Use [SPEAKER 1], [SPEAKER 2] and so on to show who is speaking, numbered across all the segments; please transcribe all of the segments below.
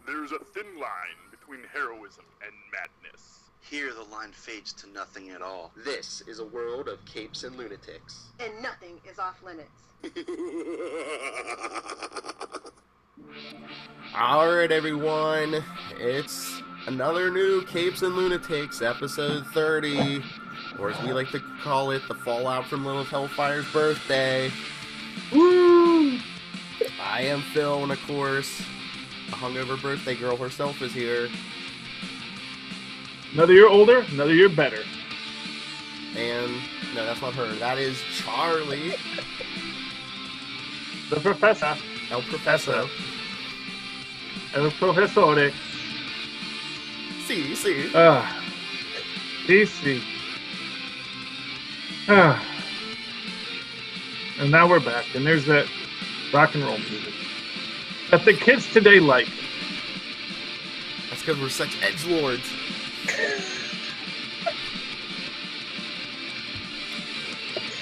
[SPEAKER 1] There's a thin line between heroism and madness.
[SPEAKER 2] Here the line fades to nothing at all.
[SPEAKER 3] This is a world of capes and lunatics.
[SPEAKER 4] And nothing is off limits.
[SPEAKER 3] Alright, everyone. It's another new Capes and Lunatics, episode 30. Or as we like to call it, the fallout from Lilith Hellfire's birthday.
[SPEAKER 5] Woo!
[SPEAKER 3] I am Phil, and of course, the hungover birthday girl herself is here.
[SPEAKER 5] Another year older, another year better.
[SPEAKER 3] And, no, that's not her. That is Charlie.
[SPEAKER 5] The professor.
[SPEAKER 3] El Professor.
[SPEAKER 5] El professore.
[SPEAKER 3] See.
[SPEAKER 5] See. And now we're back, and there's that rock and roll music that the kids today like.
[SPEAKER 3] That's because we're such edgelords.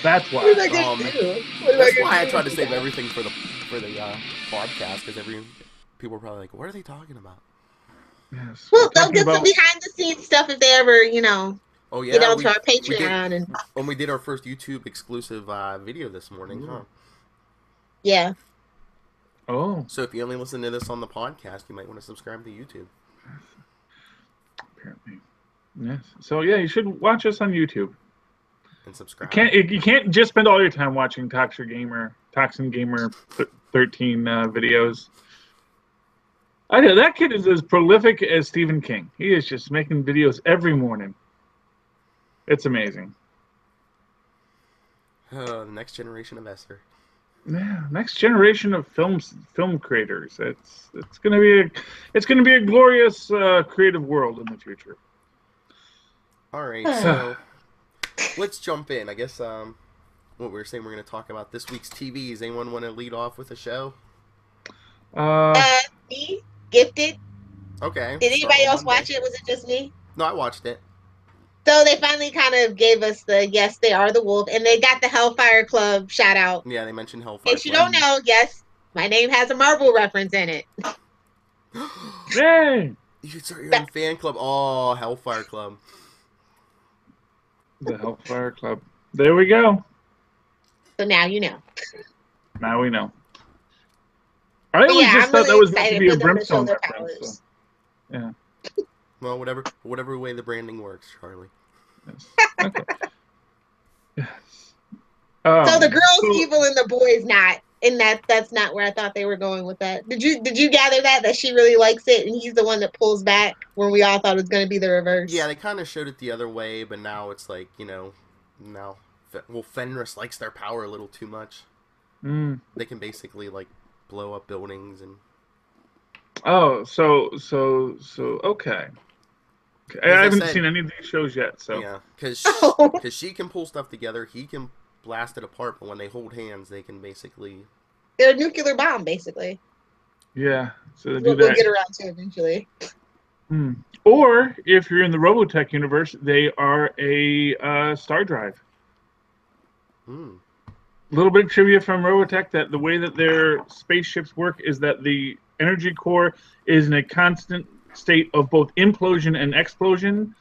[SPEAKER 5] That's why.
[SPEAKER 4] What am I gonna do?
[SPEAKER 3] That's why I tried to save everything for the podcast, because people are probably like, "What are they talking about?"
[SPEAKER 5] Yes.
[SPEAKER 6] Well, they'll get some behind the scenes stuff if they ever,
[SPEAKER 3] Oh yeah,
[SPEAKER 6] get onto our Patreon
[SPEAKER 3] when we did our first YouTube exclusive video this morning, huh?
[SPEAKER 6] Yeah.
[SPEAKER 5] Oh.
[SPEAKER 3] So if you only listen to this on the podcast, you might want to subscribe to YouTube.
[SPEAKER 5] Apparently. Yes. So yeah, you should watch us on YouTube.
[SPEAKER 3] And subscribe.
[SPEAKER 5] You can't just spend all your time watching Toxin Gamer 13 videos. I know that kid is as prolific as Stephen King. He is just making videos every morning. It's amazing.
[SPEAKER 3] The next generation of Esther.
[SPEAKER 5] Yeah, next generation of film creators. It's gonna be a glorious creative world in the future.
[SPEAKER 3] All right, so let's jump in. I guess what we were saying, we're going to talk about this week's TVs. Anyone want to lead off with a show?
[SPEAKER 6] Me, Gifted.
[SPEAKER 3] Okay.
[SPEAKER 6] Did anybody else watch it? Was it just me?
[SPEAKER 3] No, I watched it.
[SPEAKER 6] So they finally kind of gave us the yes, they are the wolf, and they got the Hellfire Club shout out.
[SPEAKER 3] Yeah, they mentioned Hellfire.
[SPEAKER 6] If you don't know, yes, my name has a Marvel reference in it.
[SPEAKER 5] Yay!
[SPEAKER 3] You should start your own fan club. Oh, Hellfire Club.
[SPEAKER 5] The Hellfire Club. There we go.
[SPEAKER 6] So now you know.
[SPEAKER 5] Now we know. I always just thought that was meant to be a Brimstone reference. So. Yeah.
[SPEAKER 3] Well, whatever way the branding works, Charlie.
[SPEAKER 5] Yes. Okay. Yes.
[SPEAKER 6] So the girl's evil and the boy's not, and that's not where I thought they were going with that. Did you gather that she really likes it and he's the one that pulls back when we all thought it was going to be the reverse?
[SPEAKER 3] Yeah, they kind of showed it the other way, but now it's like, Fenris likes their power a little too much.
[SPEAKER 5] Mm.
[SPEAKER 3] They can basically like blow up buildings and.
[SPEAKER 5] Oh, so okay. I haven't seen any of these shows yet, so
[SPEAKER 3] yeah, because she can pull stuff together, he can blast it apart, but when they hold hands, they can basically.
[SPEAKER 6] They're a nuclear bomb, basically.
[SPEAKER 5] Yeah, so they do
[SPEAKER 6] we'll
[SPEAKER 5] that.
[SPEAKER 6] Get around to eventually.
[SPEAKER 5] Or if you're in the Robotech universe, they are a star drive. A little bit of trivia from Robotech that the way that their spaceships work is that the energy core is in a constant state of both implosion and explosion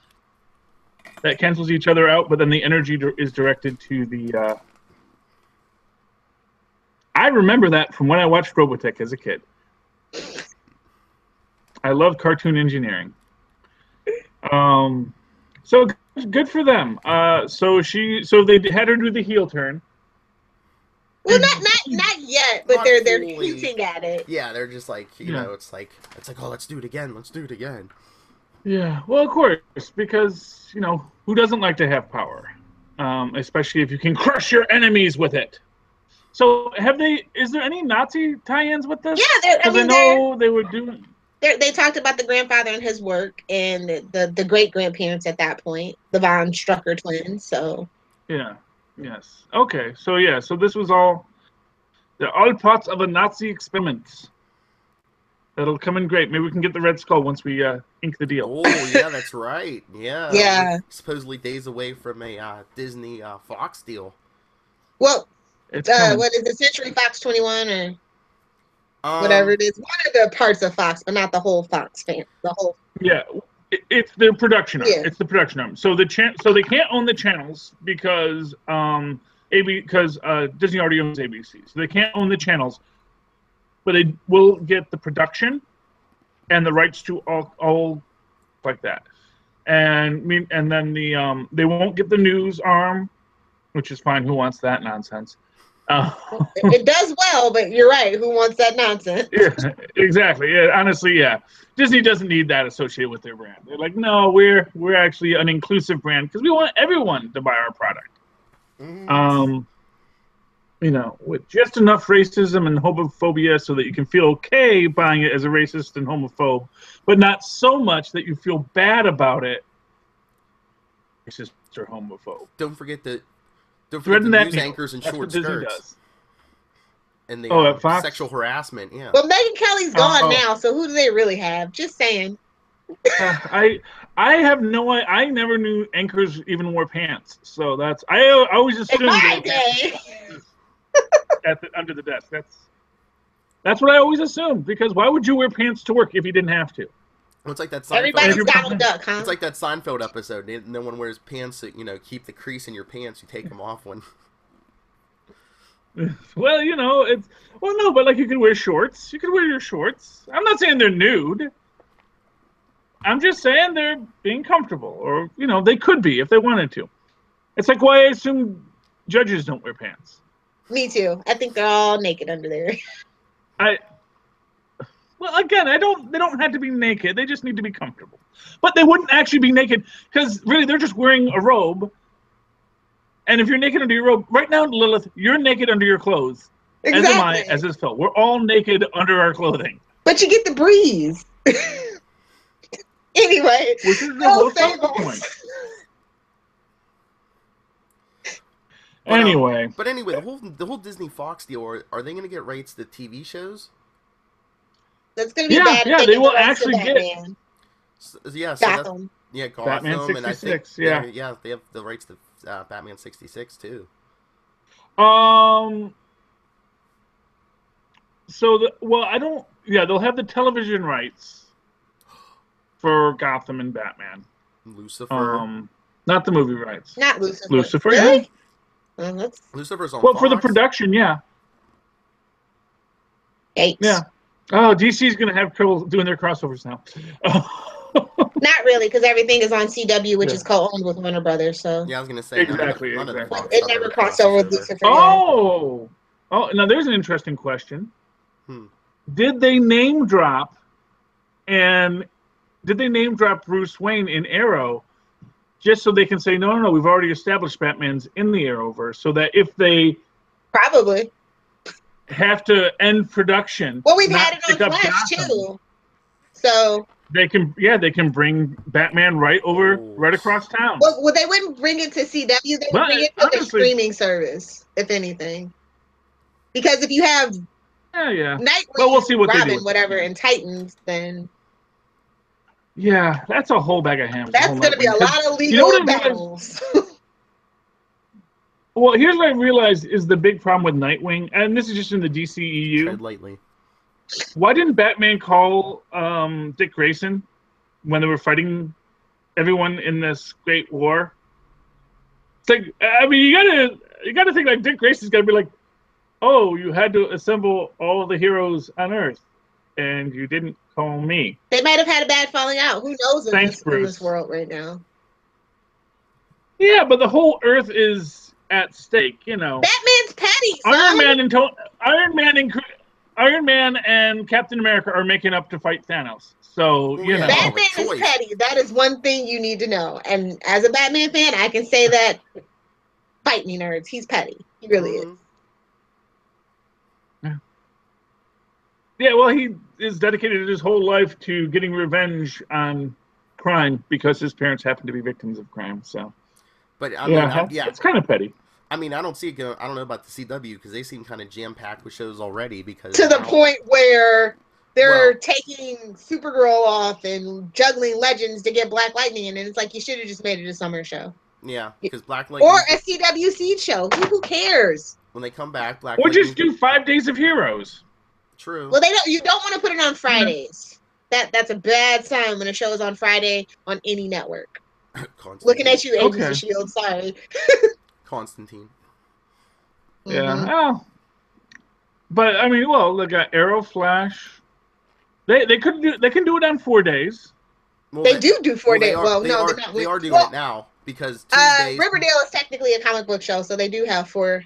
[SPEAKER 5] that cancels each other out, but then the energy is directed to the I remember that from when I watched Robotech as a kid. I love cartoon engineering. So good for them. So they had her do the heel turn.
[SPEAKER 6] Well, not yet, but they're hinting at it.
[SPEAKER 3] Yeah, they're just like, it's like, oh, let's do it again.
[SPEAKER 5] Yeah, well, of course, because, who doesn't like to have power? Especially if you can crush your enemies with it. So, is there any Nazi tie-ins with this?
[SPEAKER 6] Yeah,
[SPEAKER 5] I know they were doing...
[SPEAKER 6] They talked about the grandfather and his work, and the great-grandparents at that point, the Von Strucker twins, so...
[SPEAKER 5] Yeah. Yes. Okay. So so this was they're all parts of a Nazi experiment. That'll come in great. Maybe we can get the Red Skull once we ink the deal.
[SPEAKER 3] Oh yeah, that's right. Yeah.
[SPEAKER 6] Yeah.
[SPEAKER 3] We're supposedly days away from a Disney Fox deal.
[SPEAKER 6] Well, what is it? Century Fox 21 or? whatever it is. One of the parts of Fox, but not the whole Fox fan. The whole.
[SPEAKER 5] Yeah, it's the production arm.
[SPEAKER 6] Yeah.
[SPEAKER 5] It's the production arm. So so they can't own the channels because Disney already owns ABC. So they can't own the channels, but they will get the production and the rights to all like that. And then they won't get the news arm, which is fine. Who wants that nonsense?
[SPEAKER 6] It does well, but you're right. Who wants that nonsense?
[SPEAKER 5] Yeah, exactly. Yeah, honestly, yeah. Disney doesn't need that associated with their brand. They're like, no, we're actually an inclusive brand because we want everyone to buy our product. With just enough racism and homophobia so that you can feel okay buying it as a racist and homophobe, but not so much that you feel bad about it. Racist or homophobe.
[SPEAKER 3] Don't forget the
[SPEAKER 5] that
[SPEAKER 3] news anchors in short
[SPEAKER 5] Disney
[SPEAKER 3] skirts.
[SPEAKER 5] does.
[SPEAKER 3] And the sexual harassment, yeah.
[SPEAKER 6] Well, Megyn Kelly's gone now, so who do they really have? Just saying.
[SPEAKER 5] I have no idea. I never knew anchors even wore pants, so that's I always assumed under the desk. That's what I always assumed, because why would you wear pants to work if you didn't have to?
[SPEAKER 3] Well, it's like that Seinfeld.
[SPEAKER 6] Everybody's Donald Duck, huh?
[SPEAKER 3] It's like that Seinfeld episode. No one wears pants that keep the crease in your pants. You take them off when.
[SPEAKER 5] Well, no, but like you can wear shorts. You can wear your shorts. I'm not saying they're nude. I'm just saying they're being comfortable, or they could be if they wanted to. It's like why I assume judges don't wear pants.
[SPEAKER 6] Me too. I think they're all naked under there.
[SPEAKER 5] Well, again, they don't have to be naked. They just need to be comfortable. But they wouldn't actually be naked because really they're just wearing a robe. And if you're naked under your robe, right now, Lilith, you're naked under your clothes.
[SPEAKER 6] Exactly.
[SPEAKER 5] As am I, as is Phil. We're all naked under our clothing.
[SPEAKER 6] But you get the breeze. Anyway,
[SPEAKER 5] which is the whole point. Anyway.
[SPEAKER 3] But anyway, the whole Disney Fox deal, are they going to get rights to TV shows?
[SPEAKER 6] That's going to be bad.
[SPEAKER 5] Yeah, they will actually get.
[SPEAKER 6] Gotham.
[SPEAKER 3] Gotham.
[SPEAKER 5] Batman 66,
[SPEAKER 3] and I think,
[SPEAKER 5] yeah,
[SPEAKER 3] they have the rights to Batman 66 too.
[SPEAKER 5] So they'll have the television rights for Gotham and Batman.
[SPEAKER 3] Lucifer.
[SPEAKER 5] Not the movie rights.
[SPEAKER 6] Not Lucifer.
[SPEAKER 5] Lucifer,
[SPEAKER 6] really?
[SPEAKER 5] Yeah.
[SPEAKER 3] Lucifer's on
[SPEAKER 5] Well,
[SPEAKER 3] Fox.
[SPEAKER 5] for the production, yeah.
[SPEAKER 6] Yikes.
[SPEAKER 5] Yeah. Oh, DC's going to have trouble doing their crossovers now.
[SPEAKER 6] Not really, because everything is on CW, which is co-owned with Warner Brothers. So
[SPEAKER 3] yeah, I was going to say
[SPEAKER 5] exactly.
[SPEAKER 6] It never crossed over with Lucifer.
[SPEAKER 5] Oh, now there's an interesting question. Did they name drop Bruce Wayne in Arrow, just so they can say no, we've already established Batman's in the Arrowverse, so that if they
[SPEAKER 6] probably
[SPEAKER 5] have to end production,
[SPEAKER 6] well, we've had it on Flash too, so
[SPEAKER 5] they can bring Batman right across town.
[SPEAKER 6] Well, they wouldn't bring it to CW; they would bring it to the streaming service, if anything, because if you have Nightwing,
[SPEAKER 5] we'll see what
[SPEAKER 6] Robin,
[SPEAKER 5] they do.
[SPEAKER 6] Whatever, and Titans, then
[SPEAKER 5] that's a whole bag of hams.
[SPEAKER 6] That's going to be a lot of legal battles.
[SPEAKER 5] Well, here's what I realized is the big problem with Nightwing, and this is just in the DCEU.
[SPEAKER 3] Tread lightly.
[SPEAKER 5] Why didn't Batman call Dick Grayson when they were fighting everyone in this great war? It's like, I mean, you gotta think like Dick Grayson's got to be like, oh, you had to assemble all the heroes on Earth, and you didn't call me.
[SPEAKER 6] They might have had a bad falling out. Who knows in this world right now?
[SPEAKER 5] Yeah, but the whole Earth is at stake,
[SPEAKER 6] Batman's petty.
[SPEAKER 5] Iron Man and Captain America are making up to fight Thanos. So
[SPEAKER 6] Batman is petty. That is one thing you need to know. And as a Batman fan, I can say that. Fight me, nerds. He's petty. He really is.
[SPEAKER 5] Yeah, well, he is dedicated his whole life to getting revenge on crime because his parents happen to be victims of crime. So,
[SPEAKER 3] but
[SPEAKER 5] it's kind of petty.
[SPEAKER 3] I mean, I don't see it going. I don't know about the CW because they seem kind of jam packed with shows already. Because
[SPEAKER 6] to the point where they're taking Supergirl off and juggling Legends to get Black Lightning in, and it's like you should have just made it a summer show.
[SPEAKER 3] Yeah, because Black Lightning
[SPEAKER 6] or a CW Seed show. Who cares?
[SPEAKER 3] When they come back,
[SPEAKER 5] or just do 5 Days of Heroes.
[SPEAKER 3] True.
[SPEAKER 6] Well, you don't want to put it on Fridays. That's a bad sign when a show is on Friday on any network. Looking at you, Agents of Shield. Sorry.
[SPEAKER 3] Constantine.
[SPEAKER 5] Yeah. Oh. But I mean, well, look at Arrow, Flash. They can do it on 4 days.
[SPEAKER 6] Well, they do 4 days.
[SPEAKER 3] They are doing it now because Tuesdays.
[SPEAKER 6] Riverdale is technically a comic book show, so they do have 4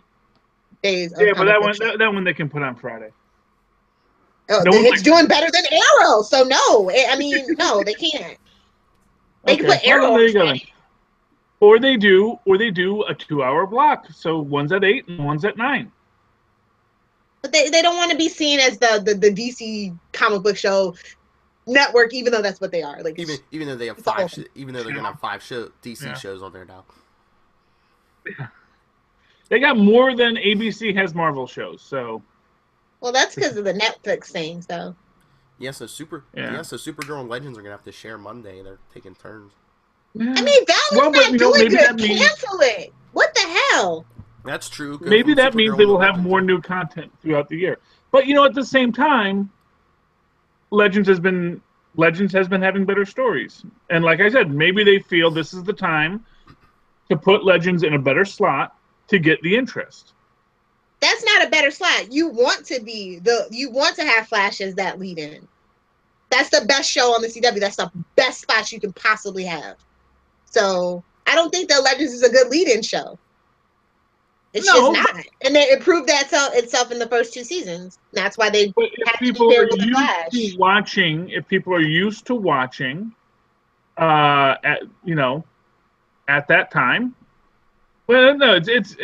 [SPEAKER 6] days.
[SPEAKER 5] Yeah, but that one they can put on Friday.
[SPEAKER 6] Oh, it's doing better than Arrow, so no. I mean, no, they can't. They can put Arrow on Friday.
[SPEAKER 5] Or they do a 2-hour block. So one's at 8 and one's at 9.
[SPEAKER 6] But they don't want to be seen as the DC comic book show network, even though that's what they are. Like
[SPEAKER 3] even though they have 5, even though they're gonna have 5 DC shows on there now.
[SPEAKER 5] Yeah. They got more than ABC has Marvel shows, so.
[SPEAKER 6] Well, that's because of the Netflix thing, so.
[SPEAKER 3] Yeah, so Supergirl and Legends are gonna have to share Monday. They're taking turns.
[SPEAKER 6] Yeah. I mean, Val's not doing good. Cancel it. What the hell?
[SPEAKER 3] That's true.
[SPEAKER 5] Maybe that means they will have more new content throughout the year. But at the same time, Legends has been having better stories. And like I said, maybe they feel this is the time to put Legends in a better slot to get the interest.
[SPEAKER 6] That's not a better slot. You want to have Flash as that lead in. That's the best show on the CW. That's the best spot you can possibly have. So I don't think that Legends is a good lead-in show. It's just not. And it proved that itself in the first 2 seasons. That's why they have to be paired with the Flash.
[SPEAKER 5] If people are used to watching at that time, well, no, it's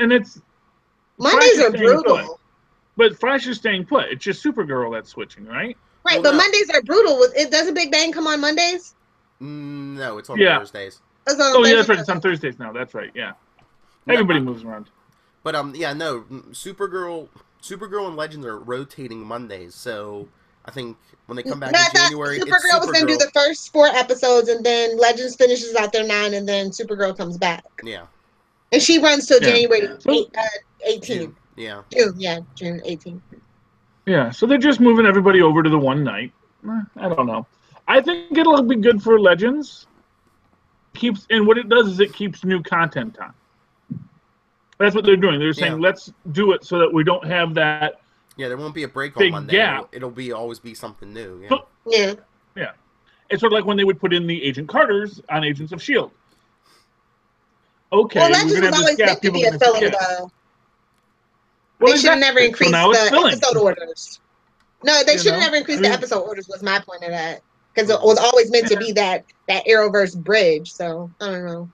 [SPEAKER 6] Mondays are brutal.
[SPEAKER 5] But Flash is staying put. It's just Supergirl that's switching, right?
[SPEAKER 6] Right, but Mondays are brutal. Doesn't Big Bang come on Mondays?
[SPEAKER 3] No, it's on Thursdays.
[SPEAKER 5] Yeah, that's right. It's on Thursdays now. That's right. Yeah, everybody moves around.
[SPEAKER 3] But Supergirl and Legends are rotating Mondays. So I think when they come back in January,
[SPEAKER 6] Supergirl was going to do the first 4 episodes, and then Legends finishes out their 9, and then Supergirl comes back.
[SPEAKER 3] Yeah,
[SPEAKER 6] and she runs till January 18th.
[SPEAKER 3] Yeah,
[SPEAKER 6] June 18th.
[SPEAKER 5] Yeah, so they're just moving everybody over to the one night. I don't know. I think it'll be good for Legends. And what it does is it keeps new content on. That's what they're doing. They're saying, let's do it so that we don't have that.
[SPEAKER 3] Yeah, there won't be a break on Monday.
[SPEAKER 5] Gap.
[SPEAKER 3] It'll always be something new. Yeah.
[SPEAKER 6] Yeah.
[SPEAKER 5] Yeah. It's sort of like when they would put in the Agent Carters on Agents of S.H.I.E.L.D. Okay,
[SPEAKER 6] well, Legends was always meant to be a filler, though.
[SPEAKER 5] Well,
[SPEAKER 6] they should have never increased the episode orders. No, they should have never increased the episode orders, was my point of that. Because it was always meant to be that Arrowverse bridge, so I don't know.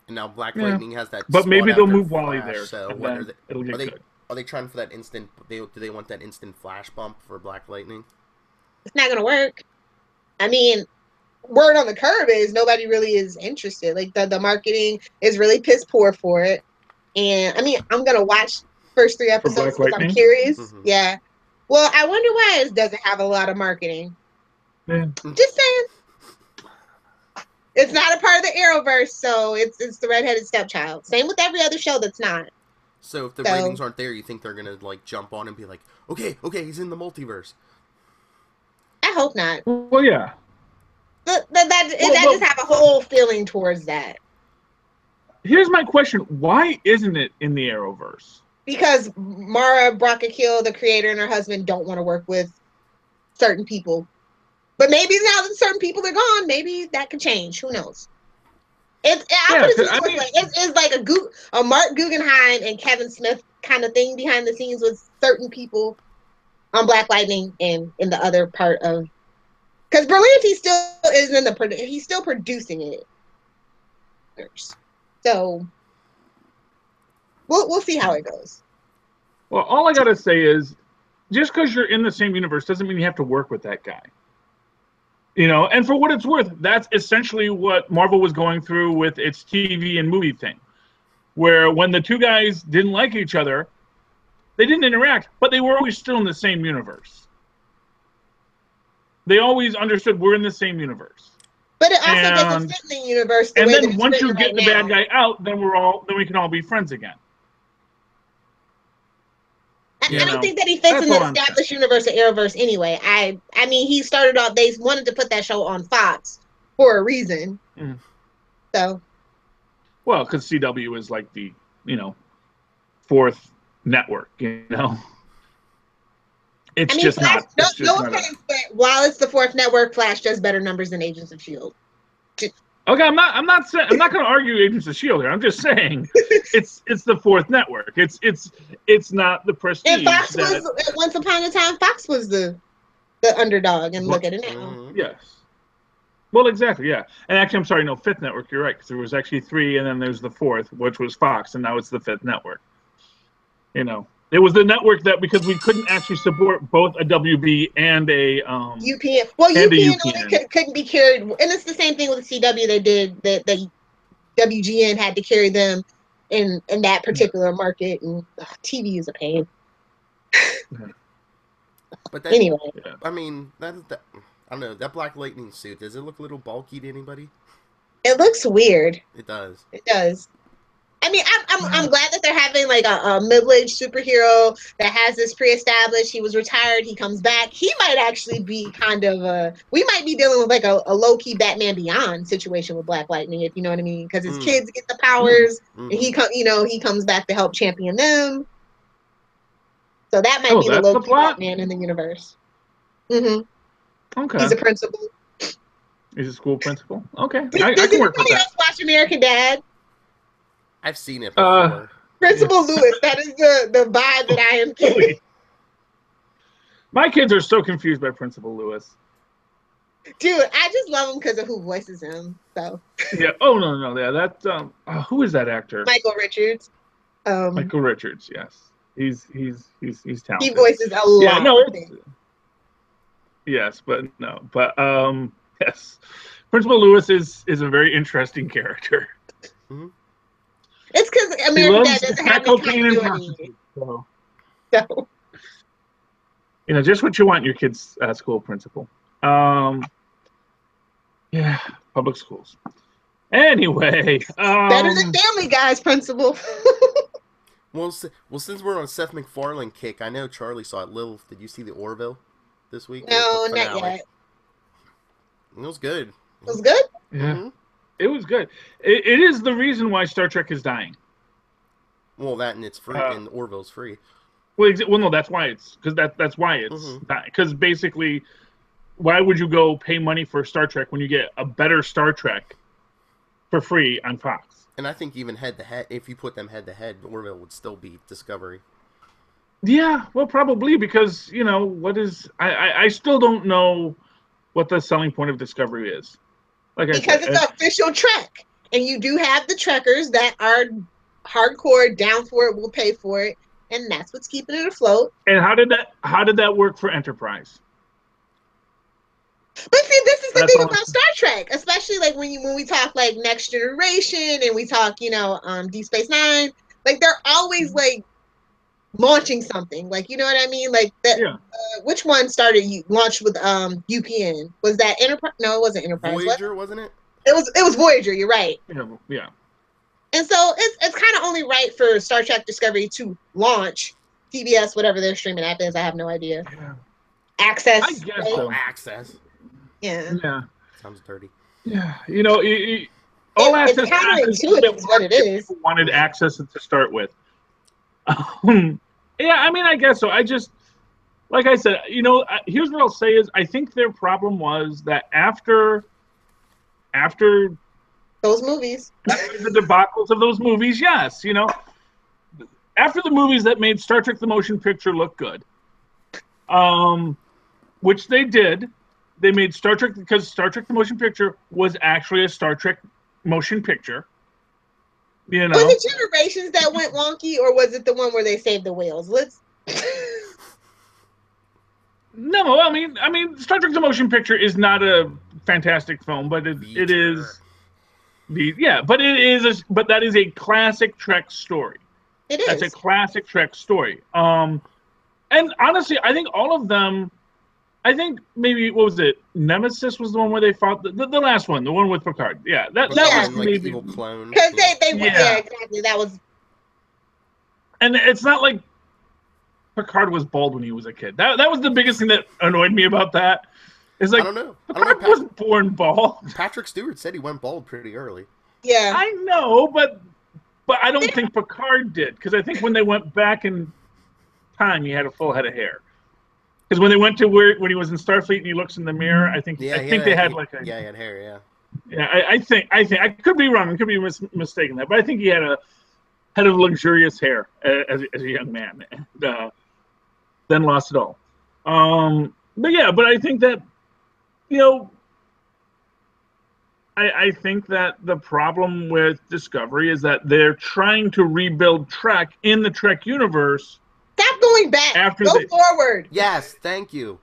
[SPEAKER 3] And now Black Lightning has that.
[SPEAKER 5] But maybe they'll move Wally there.
[SPEAKER 3] So
[SPEAKER 5] it'll get good.
[SPEAKER 3] Are they trying for that instant? Do they want that instant flash bump for Black Lightning?
[SPEAKER 6] It's not gonna work. I mean, word on the curb is nobody really is interested. Like the marketing is really piss poor for it. And I mean, I'm gonna watch first 3 episodes because I'm curious. Mm-hmm. Yeah. Well, I wonder why it doesn't have a lot of marketing.
[SPEAKER 5] Yeah.
[SPEAKER 6] Just saying. It's not a part of the Arrowverse, so it's the redheaded stepchild. Same with every other show that's not.
[SPEAKER 3] So if the ratings aren't there, you think they're gonna jump on and be like, okay, he's in the multiverse?
[SPEAKER 6] I hope not.
[SPEAKER 5] Well, yeah.
[SPEAKER 6] I just have a whole feeling towards that.
[SPEAKER 5] Here's my question: why isn't it in the Arrowverse?
[SPEAKER 6] Because Mara Brockakil, the creator, and her husband don't want to work with certain people. But maybe now that certain people are gone, maybe that could change. Who knows? It's like a Mark Guggenheim and Kevin Smith kind of thing behind the scenes with certain people on Black Lightning and in the other part of, because Berlanti still is he's still producing it. So we'll see how it goes.
[SPEAKER 5] Well, all I gotta say is, just because you're in the same universe doesn't mean you have to work with that guy. And for what it's worth, that's essentially what Marvel was going through with its TV and movie thing, where when the 2 guys didn't like each other, they didn't interact, but they were always still in the same universe. They always understood we're in the same universe.
[SPEAKER 6] But it also doesn't fit in the universe.
[SPEAKER 5] And then once you get the bad guy out, then we can all be friends again.
[SPEAKER 6] I don't think that he fits in the established universe of Arrowverse anyway. I mean, he started off. They wanted to put that show on Fox for a reason. Mm. So.
[SPEAKER 5] Well, because CW is like the fourth network. It's just
[SPEAKER 6] Flash,
[SPEAKER 5] not.
[SPEAKER 6] No offense, but while it's the fourth network, Flash does better numbers than Agents of S.H.I.E.L.D.
[SPEAKER 5] Okay, I'm not going to argue Agents of S.H.I.E.L.D. here. I'm just saying it's the fourth network. It's not the prestige.
[SPEAKER 6] And Fox was once upon a time. Fox was the underdog, and look at it now.
[SPEAKER 5] Yes. Well, exactly. Yeah, and actually, I'm sorry. No, fifth network. You're right. Because there was actually three, and then there's the fourth, which was Fox, and now it's the fifth network. It was the network that because we couldn't actually support both a WB and a
[SPEAKER 6] UPN. Well, UPN couldn't be carried, and it's the same thing with the CW. They did the WGN had to carry them in that particular market, and TV is a pain.
[SPEAKER 3] But that,
[SPEAKER 6] anyway,
[SPEAKER 3] I mean that I don't know, that Black Lightning suit, does it look a little bulky to anybody?
[SPEAKER 6] It looks weird.
[SPEAKER 3] It does.
[SPEAKER 6] It does. I mean, I'm glad that they're having like a middle-aged superhero that has this pre-established. He was retired. He comes back. He might actually be kind of we might be dealing with like a low-key Batman Beyond situation with Black Lightning, if you know what I mean. Because his kids get the powers, and he comes back to help champion them. So that might be the low-key Batman in the universe. Mm-hmm. Okay. He's a principal.
[SPEAKER 5] He's a school principal. Okay. I can work with that.
[SPEAKER 6] Watch American Dad.
[SPEAKER 3] I've seen it before.
[SPEAKER 6] Principal Lewis, that is the vibe that I am getting.
[SPEAKER 5] My kids are so confused by Principal Lewis.
[SPEAKER 6] Dude, I just love him because of who voices him. So.
[SPEAKER 5] Yeah. Oh no. Yeah. That. Who is that actor?
[SPEAKER 6] Michael Richards.
[SPEAKER 5] Michael Richards. Yes. He's talented.
[SPEAKER 6] He voices a lot.
[SPEAKER 5] Yeah. No. Yes, but no. But yes. Principal Lewis is a very interesting character.
[SPEAKER 3] Mm-hmm.
[SPEAKER 6] It's because American Dad doesn't have any continuity.
[SPEAKER 5] So.
[SPEAKER 6] So.
[SPEAKER 5] Just what you want your kid's school principal. Yeah, public schools. Anyway.
[SPEAKER 6] Better than Family Guy's principal.
[SPEAKER 3] Well, since we're on a Seth MacFarlane kick, I know Charlie saw it. Lilith, did you see the Orville this week?
[SPEAKER 6] No, not yet.
[SPEAKER 3] It was good.
[SPEAKER 6] It was good?
[SPEAKER 5] Yeah. Mm-hmm. It was good. It is the reason why Star Trek is dying.
[SPEAKER 3] Well, that and it's free, and Orville's free.
[SPEAKER 5] Well, no, that's why that's why it's dying. Because basically, why would you go pay money for Star Trek when you get a better Star Trek for free on Fox?
[SPEAKER 3] And I think even head-to-head, if you put them head-to-head, Orville would still beat Discovery.
[SPEAKER 5] Yeah, well, probably because, I still don't know what the selling point of Discovery is.
[SPEAKER 6] Because it's official Trek, and you do have the Trekkers that are hardcore, down for it, will pay for it, and that's what's keeping it afloat.
[SPEAKER 5] And how did that work for Enterprise?
[SPEAKER 6] But see, this is the thing about Star Trek, especially like when we talk like Next Generation and we talk, Deep Space Nine, like they're always like launching something, like, you know what I mean? Like that. Yeah. Which one launched with UPN? Was that Enterprise? No, it wasn't Enterprise.
[SPEAKER 3] Voyager, wasn't it?
[SPEAKER 6] It was Voyager. You're right.
[SPEAKER 5] Yeah.
[SPEAKER 6] And so it's kind of only right for Star Trek Discovery to launch TBS, whatever their streaming app is. I have no idea.
[SPEAKER 5] Yeah.
[SPEAKER 6] Access.
[SPEAKER 5] I guess so.
[SPEAKER 3] Access.
[SPEAKER 6] Yeah.
[SPEAKER 3] Sounds dirty.
[SPEAKER 5] Yeah. All access.
[SPEAKER 6] It's counterintuitive is what it is.
[SPEAKER 5] Wanted access to start with. Yeah, I mean, I guess so. I just, like I said, here's what I'll say is I think their problem was that after
[SPEAKER 6] those movies,
[SPEAKER 5] after the debacles of those movies, yes, after the movies that made Star Trek the Motion Picture look good, which they did, they made Star Trek, because Star Trek the Motion Picture was actually a Star Trek motion picture. Was
[SPEAKER 6] it Generations that went wonky, or was it the one where they saved the whales?
[SPEAKER 5] No, I mean, Star Trek: The Motion Picture is not a fantastic film, but it is. But that is a classic Trek story.
[SPEAKER 6] It is.
[SPEAKER 5] That's a classic Trek story. And honestly, I think all of them. I think maybe what was it? Nemesis was the one where they fought the last one, the one with Picard. Yeah, that was
[SPEAKER 3] like
[SPEAKER 5] maybe
[SPEAKER 3] the evil clone.
[SPEAKER 6] Because they exactly, that was.
[SPEAKER 5] And it's not like Picard was bald when he was a kid. That was the biggest thing that annoyed me about that. Is like,
[SPEAKER 3] I don't know.
[SPEAKER 5] Picard wasn't born bald.
[SPEAKER 3] Patrick Stewart said he went bald pretty early.
[SPEAKER 6] Yeah.
[SPEAKER 5] I know, but I don't think Picard did, because I think when they went back in time, he had a full head of hair. Because when they went to when he was in Starfleet and he looks in the mirror, I think they had like a...
[SPEAKER 3] Yeah, he had hair, yeah.
[SPEAKER 5] Yeah, I think I could be wrong. I could be mistaken that, but I think he had a head of luxurious hair as a young man, and then lost it all. But I think that, I think that the problem with Discovery is that they're trying to rebuild Trek in the Trek universe.
[SPEAKER 6] Stop going back. Go forward.
[SPEAKER 3] Yes, thank you.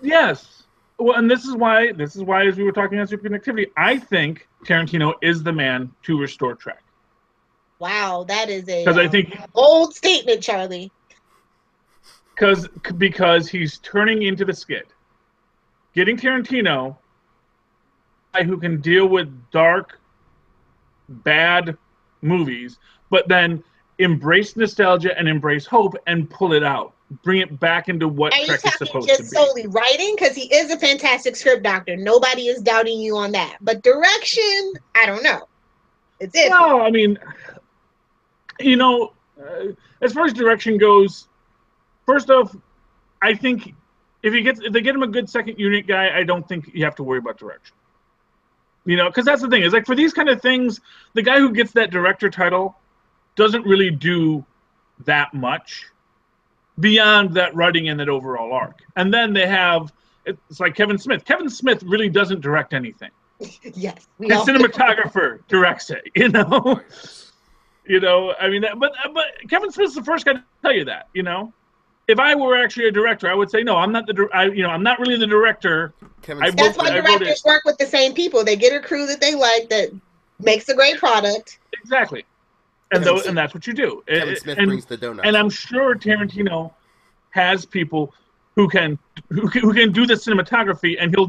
[SPEAKER 5] Yes. Well, and this is why, as we were talking about superconnectivity, I think Tarantino is the man to restore Trek.
[SPEAKER 6] Wow, that is a
[SPEAKER 5] I think
[SPEAKER 6] bold statement, Charlie.
[SPEAKER 5] Because he's turning into the skid. Getting Tarantino, a guy who can deal with dark, bad movies, but then embrace nostalgia and embrace hope and pull it out. Bring it back into what Trek is supposed to be. Are you talking just
[SPEAKER 6] solely writing? Because he is a fantastic script doctor. Nobody is doubting you on that. But direction, I don't know. It's it.
[SPEAKER 5] No, I mean, as far as direction goes, first off, I think if they get him a good second unit guy, I don't think you have to worry about direction. Because that's the thing. Is like for these kind of things, the guy who gets that director title doesn't really do that much beyond that writing and that overall arc. And then they have, it's like Kevin Smith. Kevin Smith really doesn't direct anything.
[SPEAKER 6] Yes.
[SPEAKER 5] His cinematographer directs it, I mean, but Kevin Smith's the first guy to tell you that, If I were actually a director, I would say, no, I'm not I'm not really the director.
[SPEAKER 6] That's why directors work with the same people. They get a crew that they like that makes a great product.
[SPEAKER 5] Exactly. And that's what you do.
[SPEAKER 3] Kevin Smith brings the donuts.
[SPEAKER 5] And I'm sure Tarantino has people who can do the cinematography, and he'll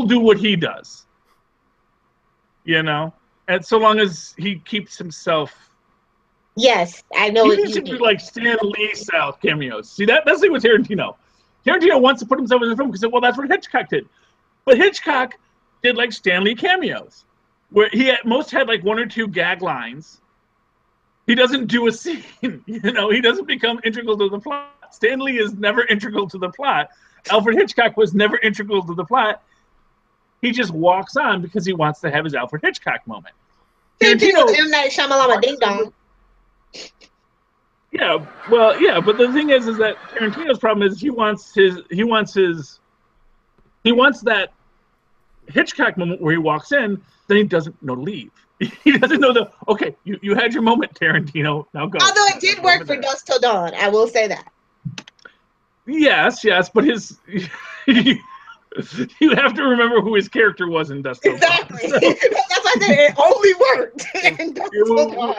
[SPEAKER 5] do what he does. And so long as he keeps himself.
[SPEAKER 6] Yes, I know.
[SPEAKER 5] He needs to do like Stan Lee style cameos. See, that's the thing with Tarantino. Tarantino wants to put himself in the film because, well, that's what Hitchcock did. But Hitchcock did like Stan Lee cameos, where he at most had like one or two gag lines. He doesn't do a scene, he doesn't become integral to the plot. Stan Lee is never integral to the plot. Alfred Hitchcock was never integral to the plot. He just walks on because he wants to have his Alfred Hitchcock moment.
[SPEAKER 6] Tarantino, M. Night Shyamalan Ding Dong.
[SPEAKER 5] Yeah, well, yeah, but the thing is that Tarantino's problem is he wants that Hitchcock moment where he walks in, then he doesn't know to leave. He doesn't know okay, you had your moment, Tarantino, now go.
[SPEAKER 6] Although it did work for Dusk Till Dawn, I will say that.
[SPEAKER 5] Yes, but you have to remember who his character was in Dusk Till Dawn.
[SPEAKER 6] Exactly. So. That's why I said it only worked in Dusk Till Dawn.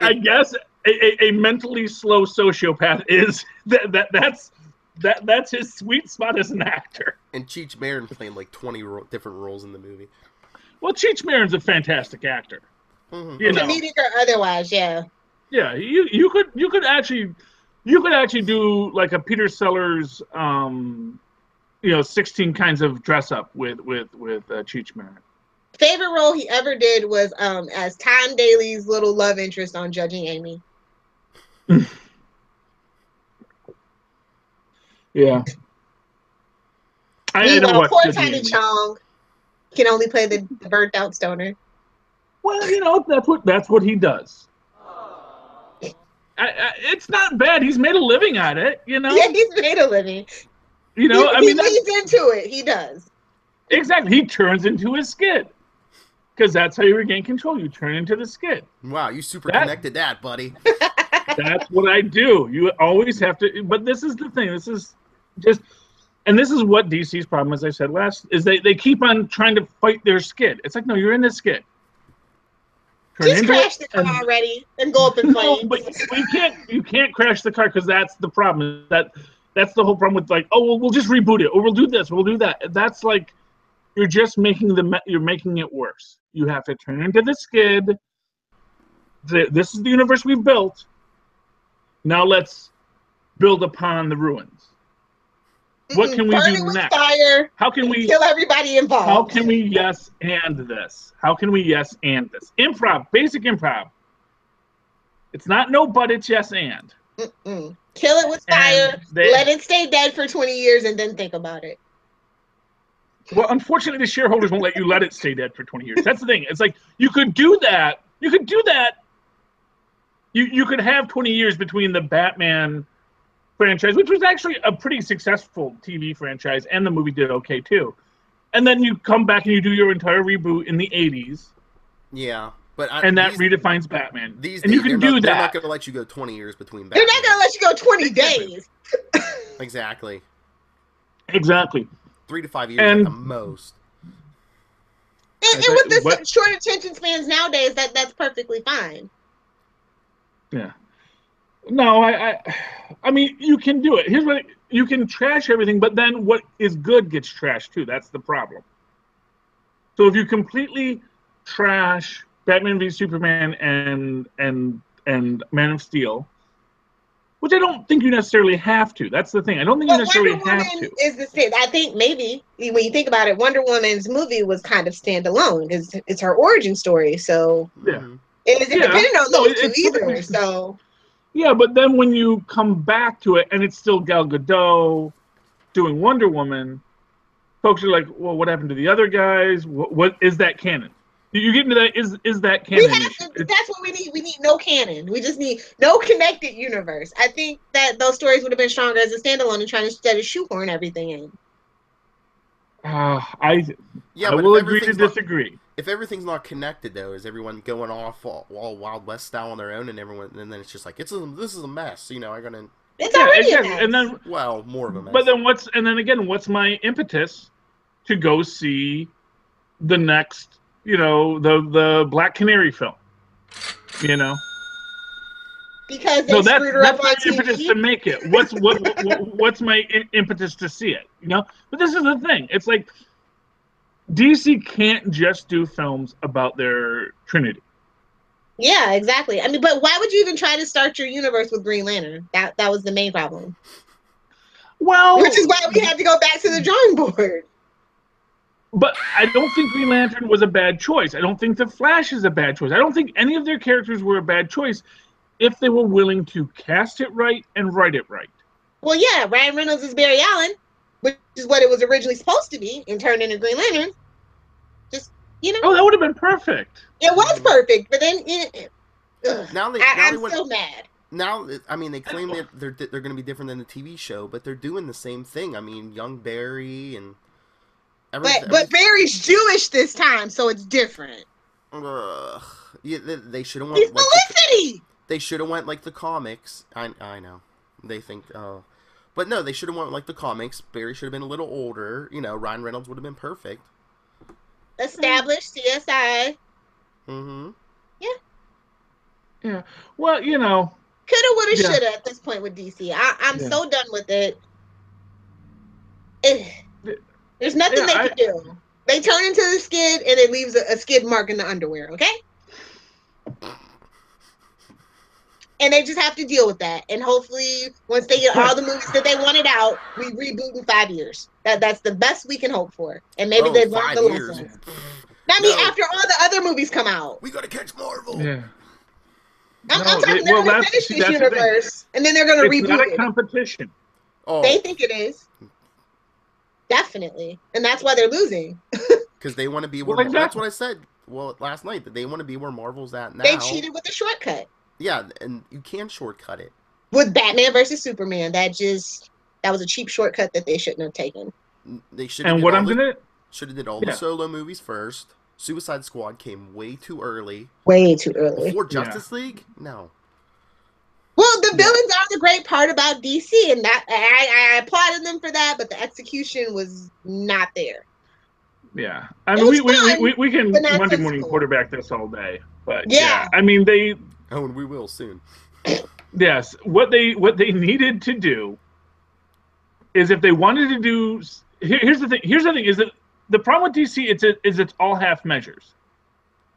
[SPEAKER 5] I guess a mentally slow sociopath is that's his sweet spot as an actor.
[SPEAKER 3] And Cheech Marin playing like 20 different roles in the movie.
[SPEAKER 5] Well, Cheech Marin's a fantastic actor.
[SPEAKER 3] Mm-hmm.
[SPEAKER 6] Comedic or otherwise, yeah.
[SPEAKER 5] Yeah, you could actually do like a Peter Sellers 16 kinds of dress up with Cheech Marin.
[SPEAKER 6] Favorite role he ever did was as Tom Daly's little love interest on Judging Amy.
[SPEAKER 5] Yeah.
[SPEAKER 6] Meanwhile, poor Tiny Chong can only play the burnt out stoner.
[SPEAKER 5] Well, that's what he does. It's not bad. He's made a living at it, Yeah,
[SPEAKER 6] he's made a living. He leads into it. He does.
[SPEAKER 5] Exactly. He turns into a skid. Because that's how you regain control. You turn into the skid.
[SPEAKER 3] Wow, you super connected that, buddy.
[SPEAKER 5] That's what I do. You always have to. But this is the thing. This is just. And this is what DC's problem, as I said last, is they keep on trying to fight their skid. It's like, no, you're in the skid.
[SPEAKER 6] Just crash the car already and go up in flames.
[SPEAKER 5] No, but you can't crash the car because that's the problem. That's the whole problem with like, oh, well, we'll just reboot it, or we'll do this, we'll do that. That's like, you're just making it worse. You have to turn into the skid. This is the universe we've built. Now let's build upon the ruins? What can we
[SPEAKER 6] Burn
[SPEAKER 5] do
[SPEAKER 6] it with
[SPEAKER 5] next?
[SPEAKER 6] fire.
[SPEAKER 5] How can we
[SPEAKER 6] kill everybody involved?
[SPEAKER 5] How can we yes and this? How can we yes and this? Improv, basic improv. It's not no, but it's yes and.
[SPEAKER 6] Kill it with fire. Let it stay dead for 20 years and then think about it.
[SPEAKER 5] Well, unfortunately, the shareholders won't let you let it stay dead for 20 years. That's the thing. It's like you could do that. You could do that. You could have 20 years between the Batman franchise, which was actually a pretty successful TV franchise, and the movie did okay too. And then you come back and you do your entire reboot in the 80s.
[SPEAKER 3] Yeah.
[SPEAKER 5] And that redefines Batman.
[SPEAKER 3] These
[SPEAKER 5] and
[SPEAKER 3] days,
[SPEAKER 5] you can do that.
[SPEAKER 3] They're not going to let you go 20 years between Batman.
[SPEAKER 6] They're not going to let you go 20 days.
[SPEAKER 3] Exactly. 3 to 5 years at the most.
[SPEAKER 6] And with the short attention spans nowadays, that's perfectly fine.
[SPEAKER 5] Yeah. No, I mean, you can do it. Here's what you can trash everything, but then what is good gets trashed too. That's the problem. So if you completely trash Batman v Superman and Man of Steel, which I don't think you necessarily have to. That's the thing. I don't think you necessarily have to.
[SPEAKER 6] Is the same. I think maybe when you think about it, Wonder Woman's movie was kind of standalone. It's her origin story, so
[SPEAKER 5] yeah,
[SPEAKER 6] it is independent on those two either. So
[SPEAKER 5] yeah, but then when you come back to it and it's still Gal Gadot doing Wonder Woman, folks are like, well, what happened to the other guys? What is that canon? You get into that, is that canon?
[SPEAKER 6] That's what we need. We need no canon. We just need no connected universe. I think that those stories would have been stronger as a standalone and trying to shoehorn everything in.
[SPEAKER 5] I will agree to disagree.
[SPEAKER 3] If everything's not connected, though, is everyone going off all Wild West style on their own, and then it's just like this is a mess. You know, I'm gonna.
[SPEAKER 6] It's already a mess.
[SPEAKER 5] And then
[SPEAKER 3] more of a mess.
[SPEAKER 5] But then what's my impetus to go see the next? You know, the Black Canary film. You know,
[SPEAKER 6] because they screwed her up on
[SPEAKER 5] that's my impetus to make it. What's my impetus to see it? You know, but this is the thing. It's like DC can't just do films about their Trinity.
[SPEAKER 6] Yeah, exactly. I mean, but why would you even try to start your universe with Green Lantern? That was the main problem.
[SPEAKER 5] Well,
[SPEAKER 6] which is why we had to go back to the drawing board.
[SPEAKER 5] But I don't think Green Lantern was a bad choice. I don't think The Flash is a bad choice. I don't think any of their characters were a bad choice if they were willing to cast it right and write it right.
[SPEAKER 6] Well, yeah, Ryan Reynolds is Barry Allen, which is what it was originally supposed to be, and turned into Green Lantern. Just, you know.
[SPEAKER 5] Oh, that would have been perfect.
[SPEAKER 6] It was perfect, but then
[SPEAKER 3] I'm
[SPEAKER 6] still mad.
[SPEAKER 3] Now, I mean, they claim that they're going to be different than the TV show, but they're doing the same thing. I mean, young Barry and... But Barry's Jewish this time, so it's different. Yeah, they should have went. He's Felicity. They should have went like the comics. I know. They think, but no, they should have went like the comics. Barry should have been a little older. You know, Ryan Reynolds would have been perfect. Established CSI. Mm-hmm. Yeah.
[SPEAKER 5] Yeah. Well, you know.
[SPEAKER 6] Coulda, woulda, shoulda at this point with DC. I'm so done with it. There's nothing they can do. They turn into the skid, and it leaves a skid mark in the underwear, okay? And they just have to deal with that. And hopefully, once they get all the movies that they wanted out, we reboot in 5 years. That's the best we can hope for. And maybe they've learned the lessons. I mean, after all the other movies come out.
[SPEAKER 3] We gotta catch Marvel.
[SPEAKER 5] Yeah.
[SPEAKER 6] I'm talking they're going to finish this universe, and then they're going to reboot it.
[SPEAKER 5] It's not a competition.
[SPEAKER 6] Oh. They think it is. Definitely. And that's why they're losing.
[SPEAKER 3] Because they want to be where that's what I said last night, that they want to be where Marvel's at now.
[SPEAKER 6] They cheated with a shortcut.
[SPEAKER 3] Yeah, and you can shortcut it.
[SPEAKER 6] With Batman versus Superman, that was a cheap shortcut that they shouldn't have taken.
[SPEAKER 3] They should
[SPEAKER 5] have
[SPEAKER 3] did all the solo movies first. Suicide Squad came way too early.
[SPEAKER 6] Way too early.
[SPEAKER 3] Before Justice League? No.
[SPEAKER 6] Well, the villains are the great part about DC, and that I applauded them for that, but the execution was not there.
[SPEAKER 5] Yeah, I mean, we can Monday morning quarterback this all day, but yeah, I mean
[SPEAKER 3] and we will soon.
[SPEAKER 5] Yes, what they needed to do is if they wanted to do. Here's the thing. Is that the problem with DC? It's all half measures.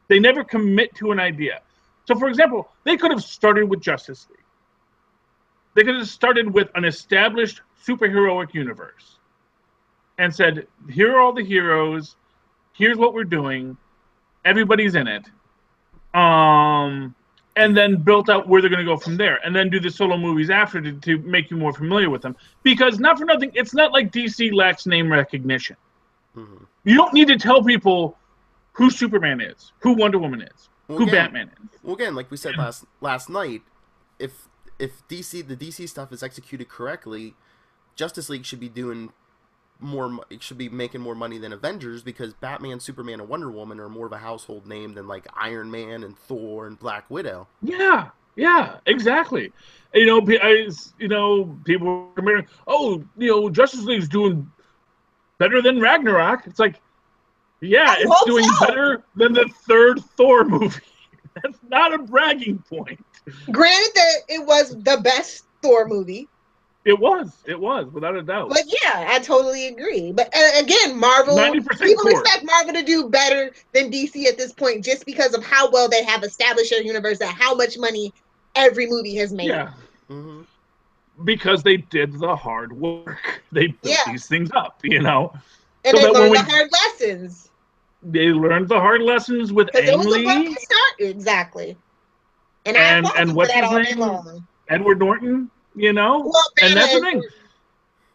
[SPEAKER 5] They never commit to an idea. So, for example, they could have started with Justice League. They could have started with an established superheroic universe and said, here are all the heroes, here's what we're doing, everybody's in it. And then built out where they're going to go from there. And then do the solo movies after to make you more familiar with them. Because, not for nothing, it's not like DC lacks name recognition. Mm-hmm. You don't need to tell people who Superman is, who Wonder Woman is, who Batman is.
[SPEAKER 3] Well, again, like we said last night, if the DC stuff is executed correctly, Justice League should be doing more. It should be making more money than Avengers, because Batman, Superman, and Wonder Woman are more of a household name than like Iron Man and Thor and Black Widow.
[SPEAKER 5] Yeah, exactly. People are comparing, Justice League's doing better than Ragnarok. It's like, yeah, it's doing better than the third Thor movie. That's not a bragging point.
[SPEAKER 6] Granted that it was the best Thor movie.
[SPEAKER 5] It was, without a doubt.
[SPEAKER 6] But yeah, I totally agree. But again, Marvel, people expect Marvel to do better than DC at this point just because of how well they have established their universe and how much money every movie has made.
[SPEAKER 5] Yeah. Mm-hmm. Because they did the hard work. They built these things up, And so
[SPEAKER 6] they learned the hard lessons.
[SPEAKER 5] They learned the hard lessons with Ang Lee.
[SPEAKER 6] Exactly. And
[SPEAKER 5] what's his name? Edward Norton. And that's the thing.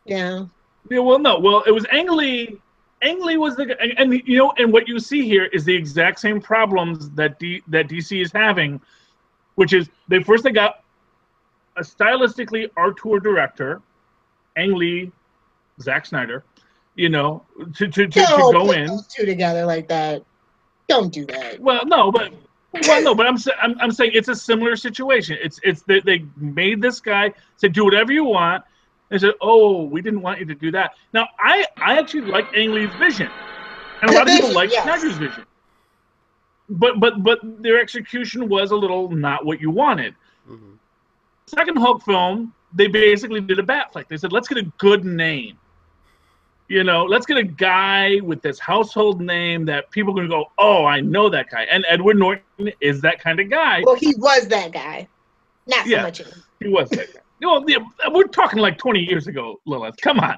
[SPEAKER 6] Yeah.
[SPEAKER 5] Well, no. Well, it was Ang Lee. Ang Lee was the, and what you see here is the exact same problems that DC is having, which is they got a stylistically auteur director, Ang Lee, Zack Snyder, to go in.
[SPEAKER 6] Those two together like that. Don't do that.
[SPEAKER 5] Well, no, but I'm saying it's a similar situation. It's that they made this guy say do whatever you want. They said, "Oh, we didn't want you to do that." Now, I actually like Ang Lee's vision, and a lot of people like Snyder's vision. But their execution was a little not what you wanted. Mm-hmm. Second Hulk film, they basically did a bat flick. They said, "Let's get a good name. Let's get a guy with this household name that people are going to go, oh, I know that guy." And Edward Norton is that kind of guy.
[SPEAKER 6] Well, he was that guy. Not so much anymore.
[SPEAKER 5] He was that guy. We're talking like 20 years ago, Lilith. Come on.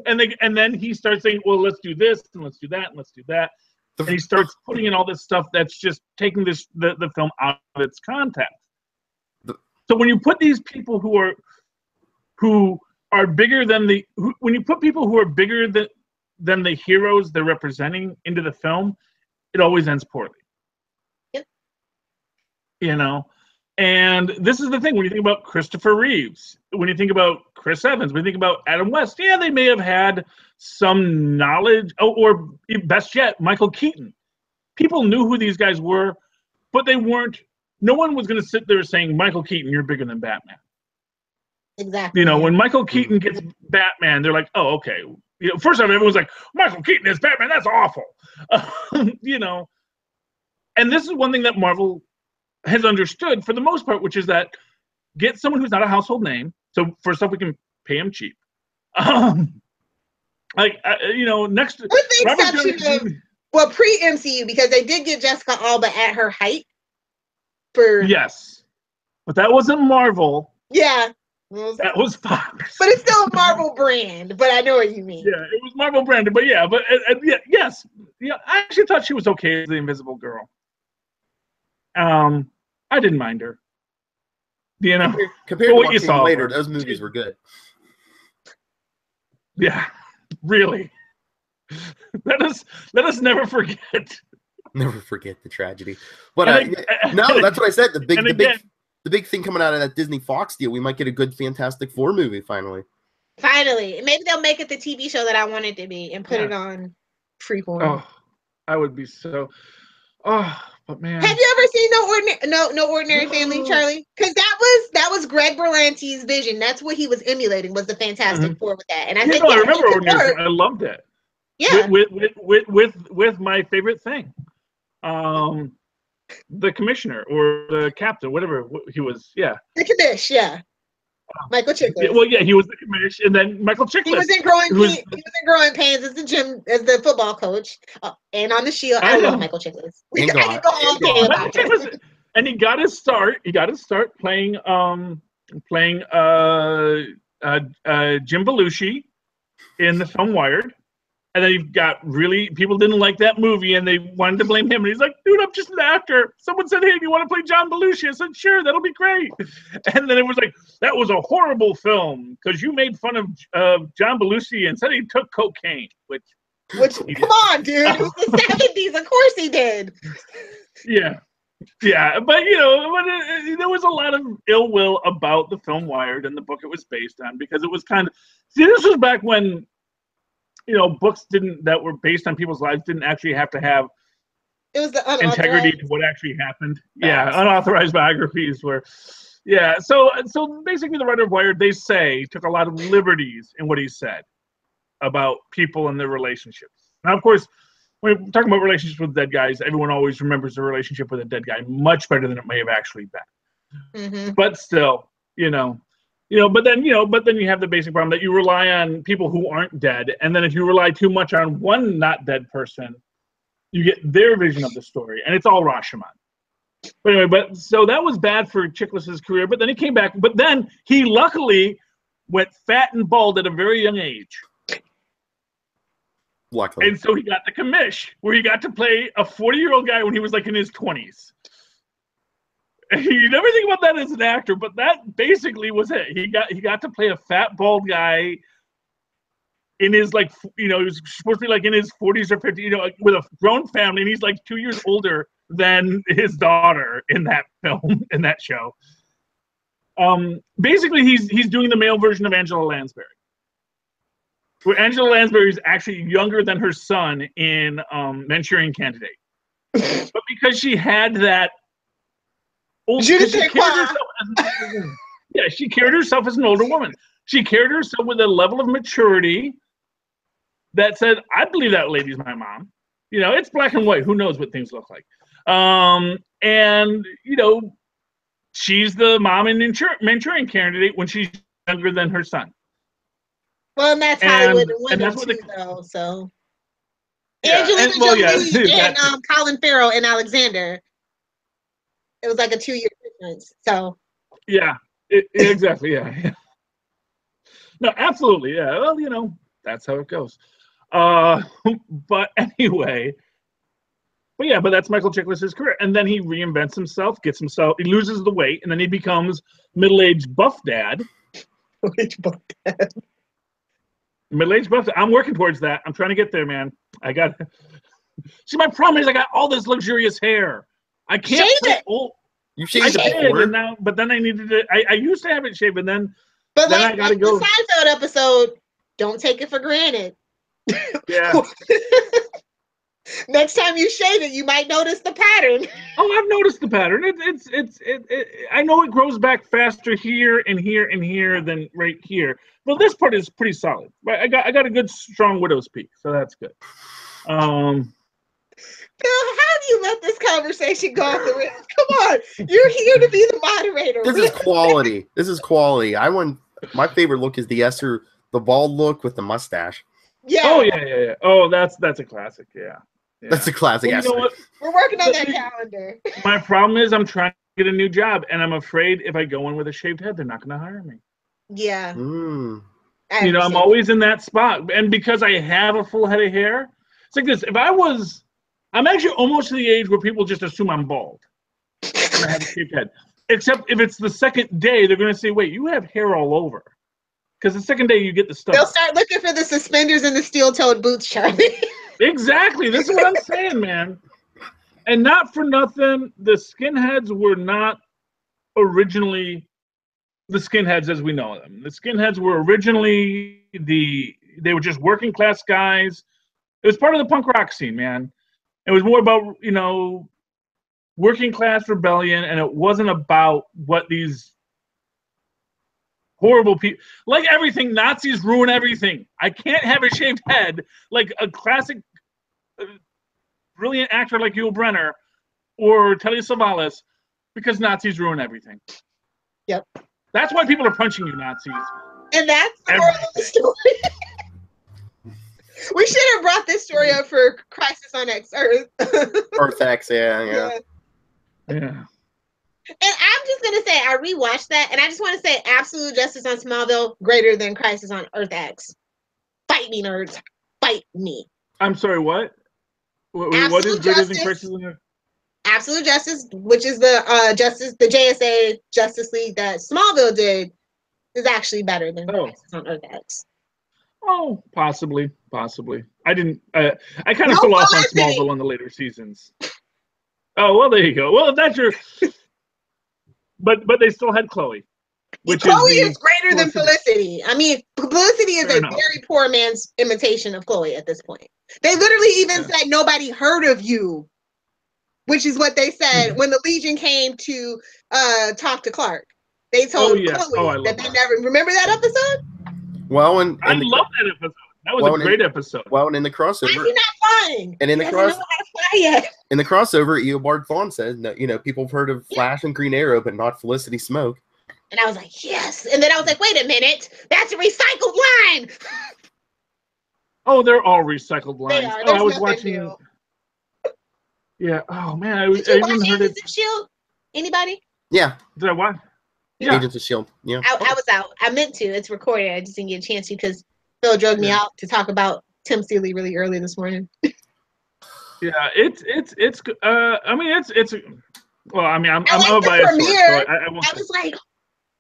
[SPEAKER 5] And then he starts saying, well, let's do this, and let's do that, and let's do that. And he starts putting in all this stuff that's just taking the film out of its context. So when you put these people who are bigger than when you put people who are bigger than the heroes they're representing into the film, it always ends poorly. Yep. And this is the thing when you think about Christopher Reeves, when you think about Chris Evans, when you think about Adam West, they may have had some knowledge, or best yet, Michael Keaton. People knew who these guys were, but they weren't. No one was going to sit there saying, Michael Keaton, you're bigger than Batman.
[SPEAKER 6] Exactly.
[SPEAKER 5] When Michael Keaton gets Batman, they're like, oh, okay. First off, everyone's like, Michael Keaton is Batman. That's awful. And this is one thing that Marvel has understood for the most part, which is that get someone who's not a household name. So first off, we can pay him cheap. Next.
[SPEAKER 6] With the exception of, pre-MCU, because they did get Jessica Alba at her height.
[SPEAKER 5] Yes, but that wasn't Marvel.
[SPEAKER 6] Yeah,
[SPEAKER 5] that was Fox.
[SPEAKER 6] But it's still a Marvel brand. But I know what you mean.
[SPEAKER 5] Yeah, it was Marvel branded. But yes. I actually thought she was okay as the Invisible Girl. I didn't mind her.
[SPEAKER 3] Compared to what you saw later, those movies were good.
[SPEAKER 5] Yeah, really. Let us never forget.
[SPEAKER 3] Never forget the tragedy. But no, that's what I said. The big thing coming out of that Disney Fox deal, we might get a good Fantastic Four movie finally.
[SPEAKER 6] Finally, maybe they'll make it the TV show that I want it to be and put it on Freeform.
[SPEAKER 5] Oh, I would be so. Oh, but man,
[SPEAKER 6] have you ever seen No Ordinary Family, Charlie? Because that was Greg Berlanti's vision. That's what he was emulating, was the Fantastic Four with that. And I think
[SPEAKER 5] I remember Ordinary. I loved it.
[SPEAKER 6] Yeah,
[SPEAKER 5] with my favorite thing. The commissioner or the captain, whatever he was, the
[SPEAKER 6] commish, Michael Chiklis.
[SPEAKER 5] Yeah, well, yeah, he was the commish, and then Michael Chiklis.
[SPEAKER 6] He was in Growing Pains as the football coach, and on the Shield. I love Michael Chiklis. I can go all day about him.
[SPEAKER 5] And he got his start. He got his start playing Jim Belushi in the film Wired. And then people didn't like that movie and they wanted to blame him. And he's like, dude, I'm just an actor. Someone said, hey, do you want to play John Belushi? I said, sure, that'll be great. And then it was like, that was a horrible film because you made fun of John Belushi and said he took cocaine. Which
[SPEAKER 6] come on, dude. It was the 70s. Of course he did.
[SPEAKER 5] Yeah. Yeah, but there was a lot of ill will about the film Wired and the book it was based on because it was kind of this was back when books that were based on people's lives didn't actually have to have integrity to what actually happened. Yeah, unauthorized biographies were. Yeah, so basically the writer of Wired, they say, took a lot of liberties in what he said about people and their relationships. Now, of course, when we're talking about relationships with dead guys, everyone always remembers the relationship with a dead guy much better than it may have actually been.
[SPEAKER 6] Mm-hmm.
[SPEAKER 5] But still, but then you have the basic problem that you rely on people who aren't dead, and then if you rely too much on one not dead person, you get their vision of the story, and it's all Rashomon. But anyway, so that was bad for Chiklis's career. But then he came back. But then he luckily went fat and bald at a very young age.
[SPEAKER 3] Luckily.
[SPEAKER 5] And so he got the commish, where he got to play a 40-year-old guy when he was like in his 20s. You never think about that as an actor, but that basically was it. He got to play a fat, bald guy in his he was supposed to be like in his 40s or 50s, with a grown family, and he's like 2 years older than his daughter in that film, in that show. Basically, he's doing the male version of Angela Lansbury. Where Angela Lansbury is actually younger than her son in Manchurian Candidate. But because she had that she carried herself as an older woman. She carried herself with a level of maturity that said, I believe that lady's my mom. It's black and white. Who knows what things look like? And she's the mom in Manchurian Candidate when she's younger than her son.
[SPEAKER 6] Well, and that's Hollywood and women too, though. So Angelina Jolie and Colin Farrell and Alexander. It was like a 2-year difference. So
[SPEAKER 5] yeah, exactly. Yeah. No, absolutely. Yeah. Well, that's how it goes. But anyway. But that's Michael Chiklis' career. And then he reinvents himself, he loses the weight, and then he becomes middle-aged buff dad.
[SPEAKER 6] Middle-aged buff dad.
[SPEAKER 5] Middle-aged buff dad. I'm working towards that. I'm trying to get there, man. See, my problem is I got all this luxurious hair. I can't
[SPEAKER 6] shave it.
[SPEAKER 3] You shaved it before?
[SPEAKER 5] Now, but then I needed to. I used to have it shaved, but then
[SPEAKER 6] I
[SPEAKER 5] gotta go.
[SPEAKER 6] The Seinfeld episode, don't take it for granted.
[SPEAKER 5] Yeah.
[SPEAKER 6] Next time you shave it, you might notice the pattern.
[SPEAKER 5] Oh, I've noticed the pattern. I know it grows back faster here and here and here than right here. Well, this part is pretty solid. I got a good strong widow's peak, so that's good.
[SPEAKER 6] Bill, how do you let this conversation go off the rails? Come on, you're here to be the moderator.
[SPEAKER 3] This is quality. This is quality. My favorite look is the Esther, the bald look with the mustache.
[SPEAKER 6] Yeah.
[SPEAKER 5] Oh yeah. Oh, that's a classic. Yeah.
[SPEAKER 3] That's a classic.
[SPEAKER 5] Well, you know what?
[SPEAKER 6] We're working on that calendar.
[SPEAKER 5] My problem is I'm trying to get a new job, and I'm afraid if I go in with a shaved head, they're not going to hire me.
[SPEAKER 6] Yeah.
[SPEAKER 5] I'm always in that spot, and because I have a full head of hair, it's like this. I'm actually almost to the age where people just assume I'm bald. And I have a shaved head. Except if it's the second day, they're going to say, wait, you have hair all over. Because the second day you get the stuff.
[SPEAKER 6] They'll start looking for the suspenders and the steel-toed boots, Charlie.
[SPEAKER 5] Exactly. This is what I'm saying, man. And not for nothing, the skinheads were not originally the skinheads as we know them. The skinheads were originally they were just working class guys. It was part of the punk rock scene, man. It was more about, working class rebellion, and it wasn't about what these horrible people, like everything, Nazis ruin everything. I can't have a shaved head like a classic brilliant actor like Yul Brynner or Telly Savalas because Nazis ruin everything.
[SPEAKER 6] Yep.
[SPEAKER 5] That's why people are punching you, Nazis.
[SPEAKER 6] And that's the moral of the story. We should have brought this story up for Crisis on X Earth.
[SPEAKER 3] Earth X, yeah.
[SPEAKER 5] Yeah.
[SPEAKER 6] And I'm just gonna say I rewatched that, and I just want to say Absolute Justice on Smallville greater than Crisis on Earth X. Fight me, nerds. Fight me.
[SPEAKER 5] I'm sorry. What? What is greater than Crisis on Earth?
[SPEAKER 6] Absolute Justice, which is the JSA Justice League that Smallville did, is actually better than Crisis on Earth X.
[SPEAKER 5] Oh, possibly. I didn't. I kind of fell off on Smallville in the later seasons. Oh well, there you go. Well, that's your. But they still had Chloe.
[SPEAKER 6] Chloe is greater than Felicity. I mean, Felicity is a very poor man's imitation of Chloe at this point. They literally even said nobody heard of you, which is what they said when the Legion came to talk to Clark. They told Chloe that they never remember that episode.
[SPEAKER 3] Well,
[SPEAKER 5] I love that episode. That was a great episode.
[SPEAKER 3] Well, and in the crossover,
[SPEAKER 6] why is he not flying?
[SPEAKER 3] And in the
[SPEAKER 6] fly yet.
[SPEAKER 3] In the crossover, Eobard Thawne says, "No, people have heard of Flash and Green Arrow, but not Felicity Smoke."
[SPEAKER 6] And I was like, yes. And then I was like, wait a minute, that's a recycled line.
[SPEAKER 5] Oh, they're all recycled lines.
[SPEAKER 6] They are.
[SPEAKER 5] Oh, I was watching. New. Yeah. Oh man,
[SPEAKER 6] Did you watch Agents of S.H.I.E.L.D.? Anybody?
[SPEAKER 5] Yeah. Did I watch?
[SPEAKER 3] Yeah. Agents of S.H.I.E.L.D. Yeah.
[SPEAKER 6] I was out. I meant to. It's recorded. I just didn't get a chance to because Phil drug me out to talk about Tim Seeley really early this morning.
[SPEAKER 5] Yeah, it's. I mean, it's. Well, I mean, I'm
[SPEAKER 6] a bias. So I was like,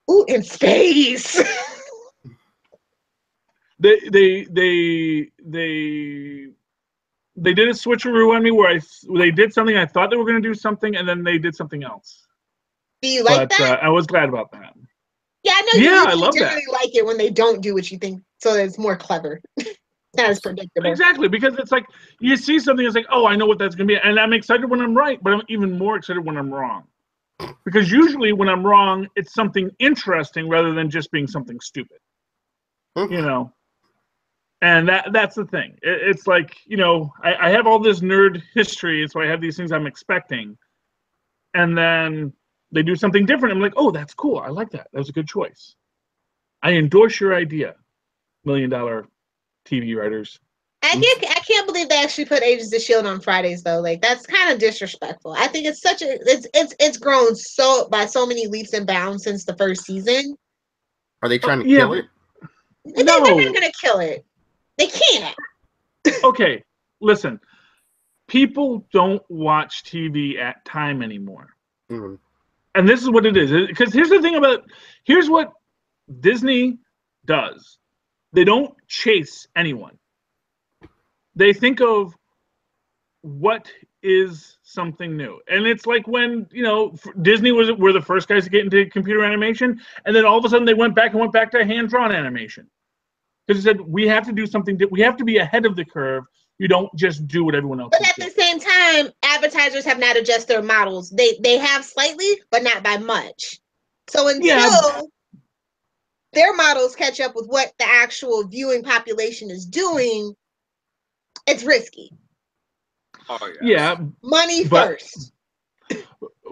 [SPEAKER 6] ooh, in space.
[SPEAKER 5] They did a switcheroo on me where they did something, I thought they were going to do something, and then they did something else.
[SPEAKER 6] Do you like that?
[SPEAKER 5] I was glad about that.
[SPEAKER 6] Yeah, I know.
[SPEAKER 5] Yeah, I love that.
[SPEAKER 6] Like it when they don't do what you think, so that it's more clever. Not as predictable.
[SPEAKER 5] Exactly, because it's like you see something, it's like, oh, I know what that's going to be, and I'm excited when I'm right, but I'm even more excited when I'm wrong. Because usually when I'm wrong, it's something interesting rather than just being something stupid. You know. And that's the thing. It's like, I have all this nerd history, so I have these things I'm expecting. And then they do something different. I'm like, oh, that's cool. I like that. That was a good choice. I endorse your idea, $1 million TV writers.
[SPEAKER 6] I can't believe they actually put Agents of S.H.I.E.L.D. on Fridays, though. Like, that's kind of disrespectful. I think it's it's grown by so many leaps and bounds since the first season.
[SPEAKER 3] Are they trying to kill it?
[SPEAKER 6] No. They're not going to kill it. They can't.
[SPEAKER 5] Okay, listen. People don't watch TV at time anymore. Mm-hmm. And this is what it is. Because here's what Disney does. They don't chase anyone. They think of what is something new. And it's like when, Disney were the first guys to get into computer animation, and then all of a sudden they went back to hand-drawn animation. Because they said, we have to do something. We have to be ahead of the curve. You don't just do what everyone else does.
[SPEAKER 6] But at the same time, advertisers have not adjusted their models. They have slightly, but not by much. So until their models catch up with what the actual viewing population is doing, it's risky.
[SPEAKER 1] Oh,
[SPEAKER 6] yeah. Money first.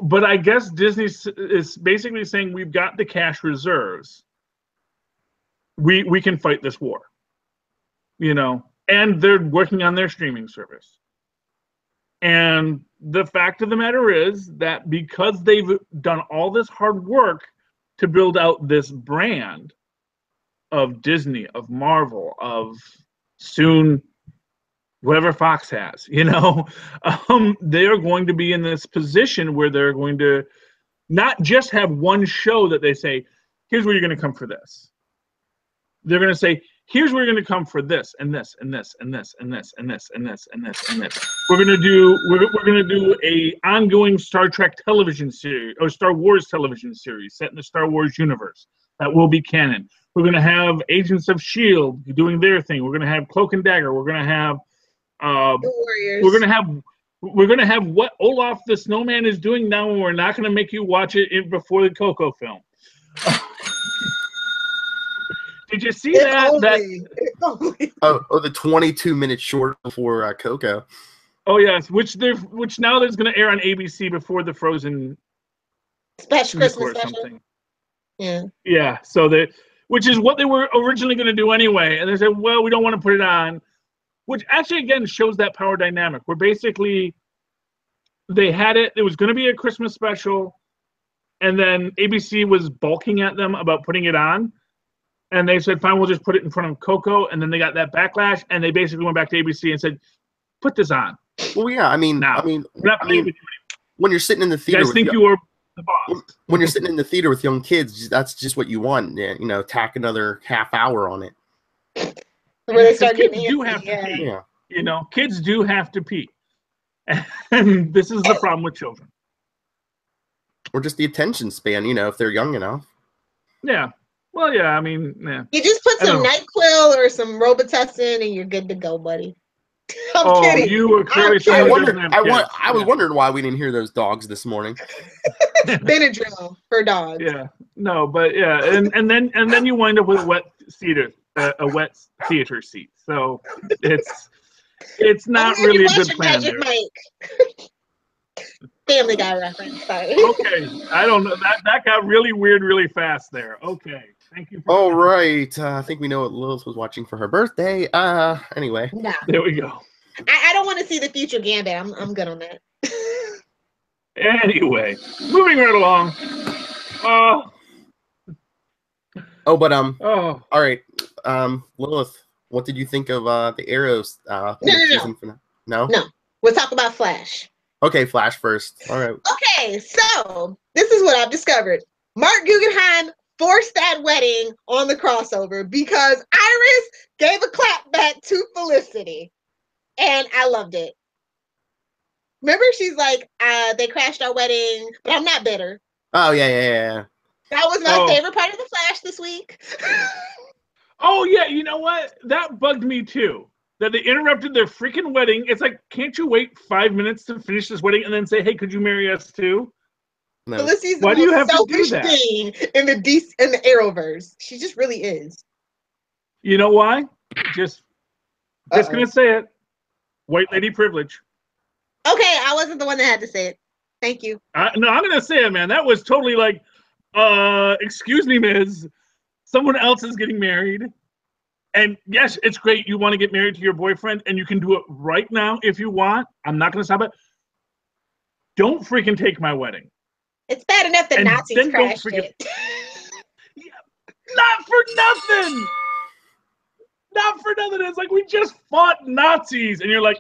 [SPEAKER 5] But I guess Disney is basically saying we've got the cash reserves. We can fight this war, and they're working on their streaming service. And the fact of the matter is that because they've done all this hard work to build out this brand of Disney, of Marvel, of soon whatever Fox has, they are going to be in this position where they're going to not just have one show that they say, here's where you're going to come for this. They're going to say, here's where you're going to come for this and this and this and this and this and this and this and this and this. We're going to do a ongoing Star Trek television series or Star Wars television series set in the Star Wars universe that will be canon. We're going to have Agents of S.H.I.E.L.D. doing their thing. We're going to have Cloak and Dagger. We're going to have
[SPEAKER 6] the Warriors.
[SPEAKER 5] We're going to have what Olaf the Snowman is doing now, and we're not going to make you watch it before the Coco film. Did you see that?
[SPEAKER 3] Oh, the 22-minute short before Coco.
[SPEAKER 5] Oh yes, which now there's going to air on ABC before the Frozen
[SPEAKER 6] Christmas special. Yeah.
[SPEAKER 5] Yeah. Which is what they were originally going to do anyway. And they said, well, we don't want to put it on. Which actually, again, shows that power dynamic. Where basically they had it. It was going to be a Christmas special. And then ABC was balking at them about putting it on. And they said, fine, we'll just put it in front of Coco. And then they got that backlash. And they basically went back to ABC and said, put this on.
[SPEAKER 3] Well, yeah, I mean, when you're sitting in the theater,
[SPEAKER 5] you guys think you were the boss.
[SPEAKER 3] When you're sitting in the theater with young kids, that's just what you want. You know, tack another half hour on it.
[SPEAKER 6] Where they start
[SPEAKER 5] kids do have to pee. Yeah. You know, kids do have to pee. And this is the problem with children.
[SPEAKER 3] Or just the attention span, you know, if they're young enough.
[SPEAKER 5] Yeah. Well, yeah, I mean, yeah.
[SPEAKER 6] You just put some NyQuil or some Robitussin and you're good to go, buddy. I'm kidding.
[SPEAKER 5] You were clearly
[SPEAKER 3] I was wondering why we didn't hear those dogs this morning.
[SPEAKER 6] Benadryl for dogs.
[SPEAKER 5] Yeah. No, but yeah, and then you wind up with a wet theater seat. So it's not really a good plan there.
[SPEAKER 6] Family Guy reference. Sorry.
[SPEAKER 5] Okay, I don't know. That got really weird really fast there. Okay, thank you.
[SPEAKER 3] All right, I think we know what Lilith was watching for her birthday. Anyway.
[SPEAKER 6] No.
[SPEAKER 5] There we go.
[SPEAKER 6] I don't want to see the future Gambit. I'm good on that.
[SPEAKER 5] Anyway, moving right along.
[SPEAKER 3] All right. Lilith, what did you think of the Arrows? No.
[SPEAKER 6] We'll talk about Flash.
[SPEAKER 3] Okay, Flash first. All right.
[SPEAKER 6] Okay, so this is what I've discovered. Mark Guggenheim forced that wedding on the crossover because Iris gave a clap back to Felicity. And I loved it. Remember, she's like, they crashed our wedding, but I'm not bitter.
[SPEAKER 3] Oh, yeah.
[SPEAKER 6] That was my favorite part of the Flash this week.
[SPEAKER 5] Oh, yeah, you know what? That bugged me too. That they interrupted their freaking wedding. It's like, can't you wait 5 minutes to finish this wedding and then say, hey, could you marry us too?
[SPEAKER 6] No. Felicity's the most selfish thing in the Arrowverse. She just really is.
[SPEAKER 5] You know why? Just gonna say it. White lady privilege.
[SPEAKER 6] Okay, I wasn't the one that had to say it. Thank you.
[SPEAKER 5] No, I'm gonna say it, man. That was totally like, excuse me, Ms. Someone else is getting married. And yes, it's great. You want to get married to your boyfriend, and you can do it right now if you want. I'm not going to stop it. Don't freaking take my wedding.
[SPEAKER 6] It's bad enough that Nazis crashed it.
[SPEAKER 5] Yeah, not for nothing. Not for nothing. It's like we just fought Nazis, and you're like,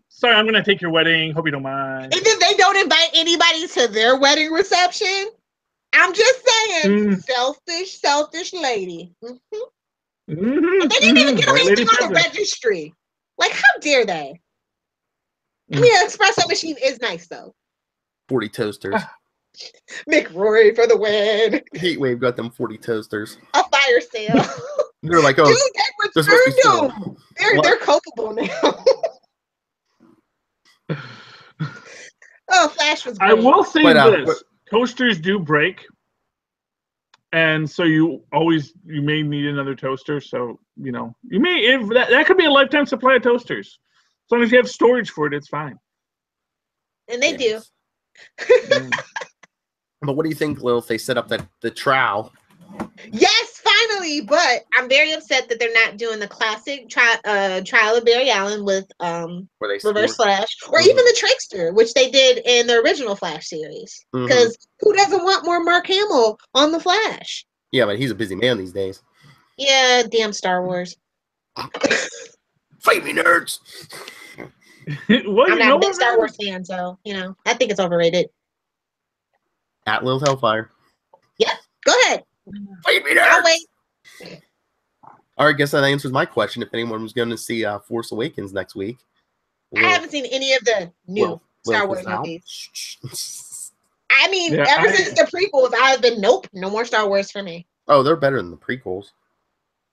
[SPEAKER 5] sorry, I'm going to take your wedding. Hope you don't mind.
[SPEAKER 6] And then they don't invite anybody to their wedding reception. I'm just saying, selfish lady. Mm-hmm. Mm-hmm. They didn't even get anything on the registry. Like, how dare they? I mean, espresso machine is nice though.
[SPEAKER 3] 40 toasters.
[SPEAKER 6] McRory for the win.
[SPEAKER 3] Heatwave got them 40 toasters.
[SPEAKER 6] A fire sale.
[SPEAKER 3] They're like, oh,
[SPEAKER 6] dude, they returned them. They're culpable now. Oh, Flash was great.
[SPEAKER 5] I will say this: toasters do break. And so you may need another toaster. So, you know, that could be a lifetime supply of toasters. As long as you have storage for it, it's fine.
[SPEAKER 6] And they do.
[SPEAKER 3] But what do you think, Lil, if they set up the trowel?
[SPEAKER 6] Yes, finally. But I'm very upset that they're not doing the classic trial of Barry Allen with Reverse Flash, or even the Trickster, which they did in the original Flash series. Because who doesn't want more Mark Hamill on the Flash?
[SPEAKER 3] Yeah, but he's a busy man these days.
[SPEAKER 6] Yeah, damn Star Wars.
[SPEAKER 3] Fight me, nerds.
[SPEAKER 6] I'm not a big Star Wars fan, so I think it's overrated.
[SPEAKER 3] At Lil Hellfire.
[SPEAKER 6] Yeah, go ahead.
[SPEAKER 3] Fight me, nerds.
[SPEAKER 6] I'll wait.
[SPEAKER 3] All right, I guess that answers my question. If anyone was going to see Force Awakens next week.
[SPEAKER 6] I haven't seen any of the new Star Wars movies. I mean, ever since the prequels, I've been no more Star Wars for me.
[SPEAKER 3] Oh, they're better than the prequels.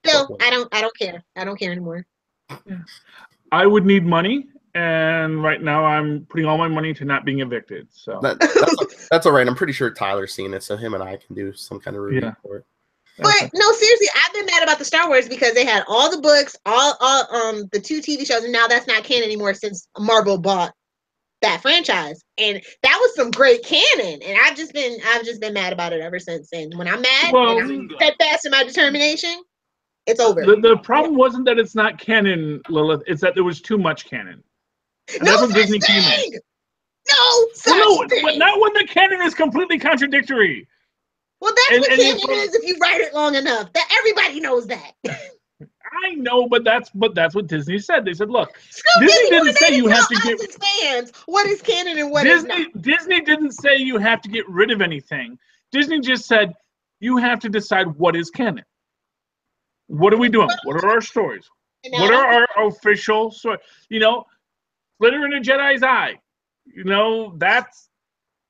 [SPEAKER 6] No, I don't care. I don't care anymore.
[SPEAKER 5] I would need money, and right now I'm putting all my money to not being evicted. So
[SPEAKER 3] that's all right. I'm pretty sure Tyler's seen it, so him and I can do some kind of review for it.
[SPEAKER 6] But no, seriously, I've been mad about the Star Wars because they had all the books, all the 2 TV shows, and now that's not canon anymore since Marvel bought that franchise, and that was some great canon. And I've just been mad about it ever since. And when I'm mad, and I'm steadfast in my determination, it's over.
[SPEAKER 5] The problem wasn't that it's not canon, Lilith. It's that there was too much canon. And
[SPEAKER 6] no
[SPEAKER 5] that's what
[SPEAKER 6] such
[SPEAKER 5] Disney
[SPEAKER 6] thing.
[SPEAKER 5] came in.
[SPEAKER 6] No such thing.
[SPEAKER 5] But not when the canon is completely contradictory.
[SPEAKER 6] Well, that's what canon is if you write it long enough. That everybody knows that.
[SPEAKER 5] I know, but that's what Disney said. They said, "Look, Disney didn't say you have to get
[SPEAKER 6] fans what is canon and what is not."
[SPEAKER 5] Disney didn't say you have to get rid of anything. Disney just said you have to decide what is canon. What are we doing? What are our stories? What are our official stories? You know, glitter in a Jedi's eye. You know,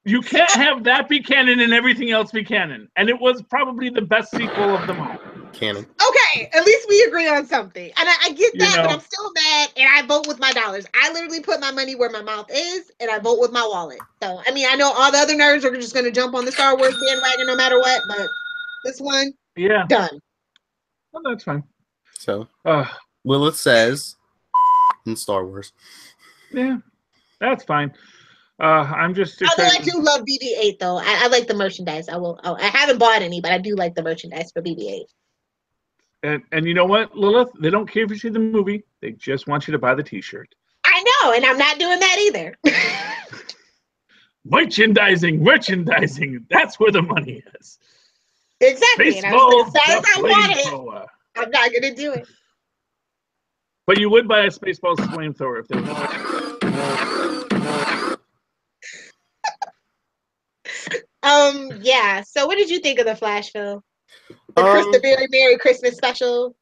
[SPEAKER 5] you can't have that be canon and everything else be canon. And it was probably the best sequel of them all.
[SPEAKER 3] Canon.
[SPEAKER 6] Okay, at least we agree on something. And I get that, but I'm still mad, and I vote with my dollars. I literally put my money where my mouth is, and I vote with my wallet. So, I mean, I know all the other nerds are just going to jump on the Star Wars bandwagon no matter what, but this one, done.
[SPEAKER 5] Well, that's fine.
[SPEAKER 3] So, Lilith says in Star Wars.
[SPEAKER 5] Yeah, that's fine. I'm just.
[SPEAKER 6] Although I do love BB-8, though. I like the merchandise. I haven't bought any, but I do like the merchandise for BB-8.
[SPEAKER 5] And you know what, Lilith? They don't care if you see the movie. They just want you to buy the T-shirt.
[SPEAKER 6] I know, and I'm not doing that either.
[SPEAKER 5] Merchandising. That's where the money is.
[SPEAKER 6] Exactly. And I was like, as I want it, I'm not going to do it.
[SPEAKER 5] But you would buy a Spaceballs flamethrower if there
[SPEAKER 6] was. Yeah. So, what did you think of the Flash film? The very Merry Christmas special.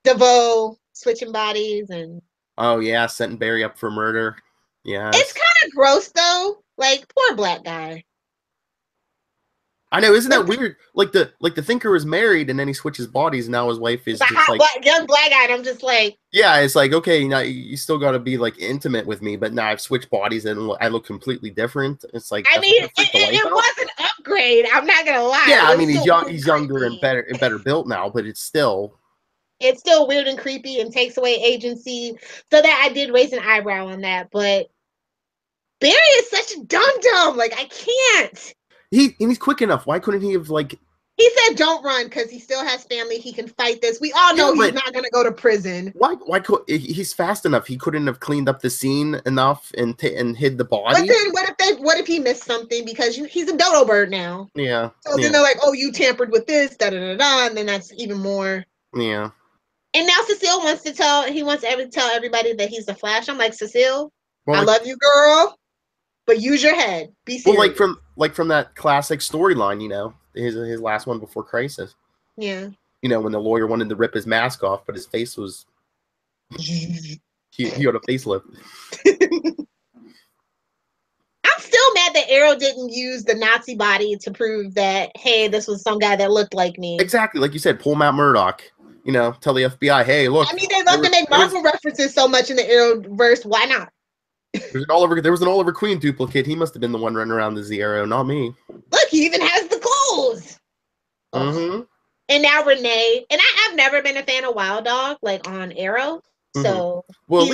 [SPEAKER 6] DeVoe switching bodies and.
[SPEAKER 3] Oh yeah, setting Barry up for murder. Yeah.
[SPEAKER 6] It's kind of gross though. Like, poor black guy.
[SPEAKER 3] I know, isn't that weird? Like the Thinker was married, and then he switches bodies, and now his wife is just like
[SPEAKER 6] young black guy. And I'm just like,
[SPEAKER 3] yeah, it's like, okay, now you still got to be like intimate with me, but now I've switched bodies and I look completely different. It's like,
[SPEAKER 6] I mean, it was an upgrade. I'm not gonna lie.
[SPEAKER 3] Yeah, I mean, he's younger and better built now, but it's still
[SPEAKER 6] weird and creepy and takes away agency. So that I did raise an eyebrow on that, but Barry is such a dum-dum. Like, I can't.
[SPEAKER 3] He's quick enough. Why couldn't he have like?
[SPEAKER 6] He said, "Don't run," because he still has family. He can fight this. We all know he's not going to go to prison.
[SPEAKER 3] Why? He's fast enough? He couldn't have cleaned up the scene enough and hid the body.
[SPEAKER 6] But then, what if he missed something because he's a dodo bird now?
[SPEAKER 3] Yeah.
[SPEAKER 6] So then they're like, "Oh, you tampered with this, da da da da," and then that's even more.
[SPEAKER 3] Yeah.
[SPEAKER 6] And now Cecile wants to tell everybody that he's the Flash. I'm like, Cecile, I love you, girl. But use your head. Be serious.
[SPEAKER 3] Well, like from that classic storyline, you know, his last one before Crisis.
[SPEAKER 6] Yeah.
[SPEAKER 3] You know, when the lawyer wanted to rip his mask off, but his face was he had a facelift.
[SPEAKER 6] I'm still mad that Arrow didn't use the Nazi body to prove that, hey, this was some guy that looked like me.
[SPEAKER 3] Exactly, like you said, pull Matt Murdock. You know, tell the FBI, hey, look.
[SPEAKER 6] I mean, they love to make Marvel references so much in the Arrowverse. Why not?
[SPEAKER 3] There was an Oliver Queen duplicate. He must have been the one running around as the Arrow, not me.
[SPEAKER 6] Look, he even has the clothes.
[SPEAKER 3] Mm-hmm.
[SPEAKER 6] And now Renee, and I've never been a fan of Wild Dog, like on Arrow. So
[SPEAKER 3] well,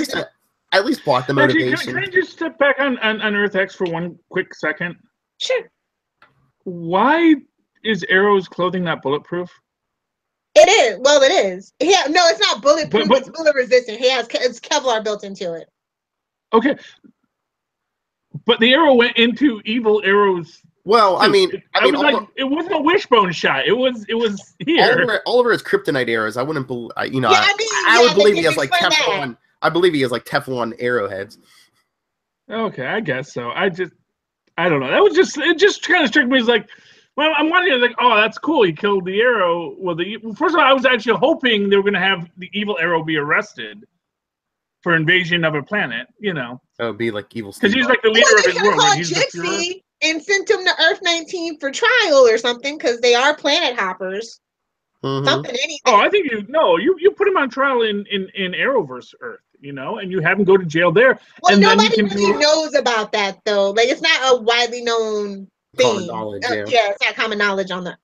[SPEAKER 3] at least bought the motivation.
[SPEAKER 5] Actually, can I just step back on Earth X for one quick second?
[SPEAKER 6] Sure.
[SPEAKER 5] Why is Arrow's clothing not bulletproof?
[SPEAKER 6] It is. Well, it is. Yeah, no, it's not bulletproof. It's bullet resistant. It's Kevlar built into it.
[SPEAKER 5] Okay, but the arrow went into Evil Arrow's.
[SPEAKER 3] Well, I mean,
[SPEAKER 5] it wasn't a wishbone shot. It was here.
[SPEAKER 3] Oliver has kryptonite arrows. I wouldn't believe. You know,
[SPEAKER 6] yeah,
[SPEAKER 3] I would believe he has like Teflon. I believe he has like Teflon arrowheads.
[SPEAKER 5] Okay, I guess so. I don't know. It just kind of struck me as like, well, I'm wondering like, oh, that's cool. He killed the arrow. Well, first of all, I was actually hoping they were going to have the evil arrow be arrested for invasion of a planet, you know.
[SPEAKER 3] That would be like evil.
[SPEAKER 5] Because he's like the leader of his world.
[SPEAKER 6] Like he's Gypsy and sent him to Earth 19 for trial or something, because they are planet hoppers. Something, anything.
[SPEAKER 5] Oh, I think you put him on trial in Arrowverse Earth, you know, and you have him go to jail there.
[SPEAKER 6] Well,
[SPEAKER 5] and
[SPEAKER 6] nobody really knows about that though. Like, it's not a widely known thing.
[SPEAKER 3] Common knowledge,
[SPEAKER 6] yeah, it's not common knowledge on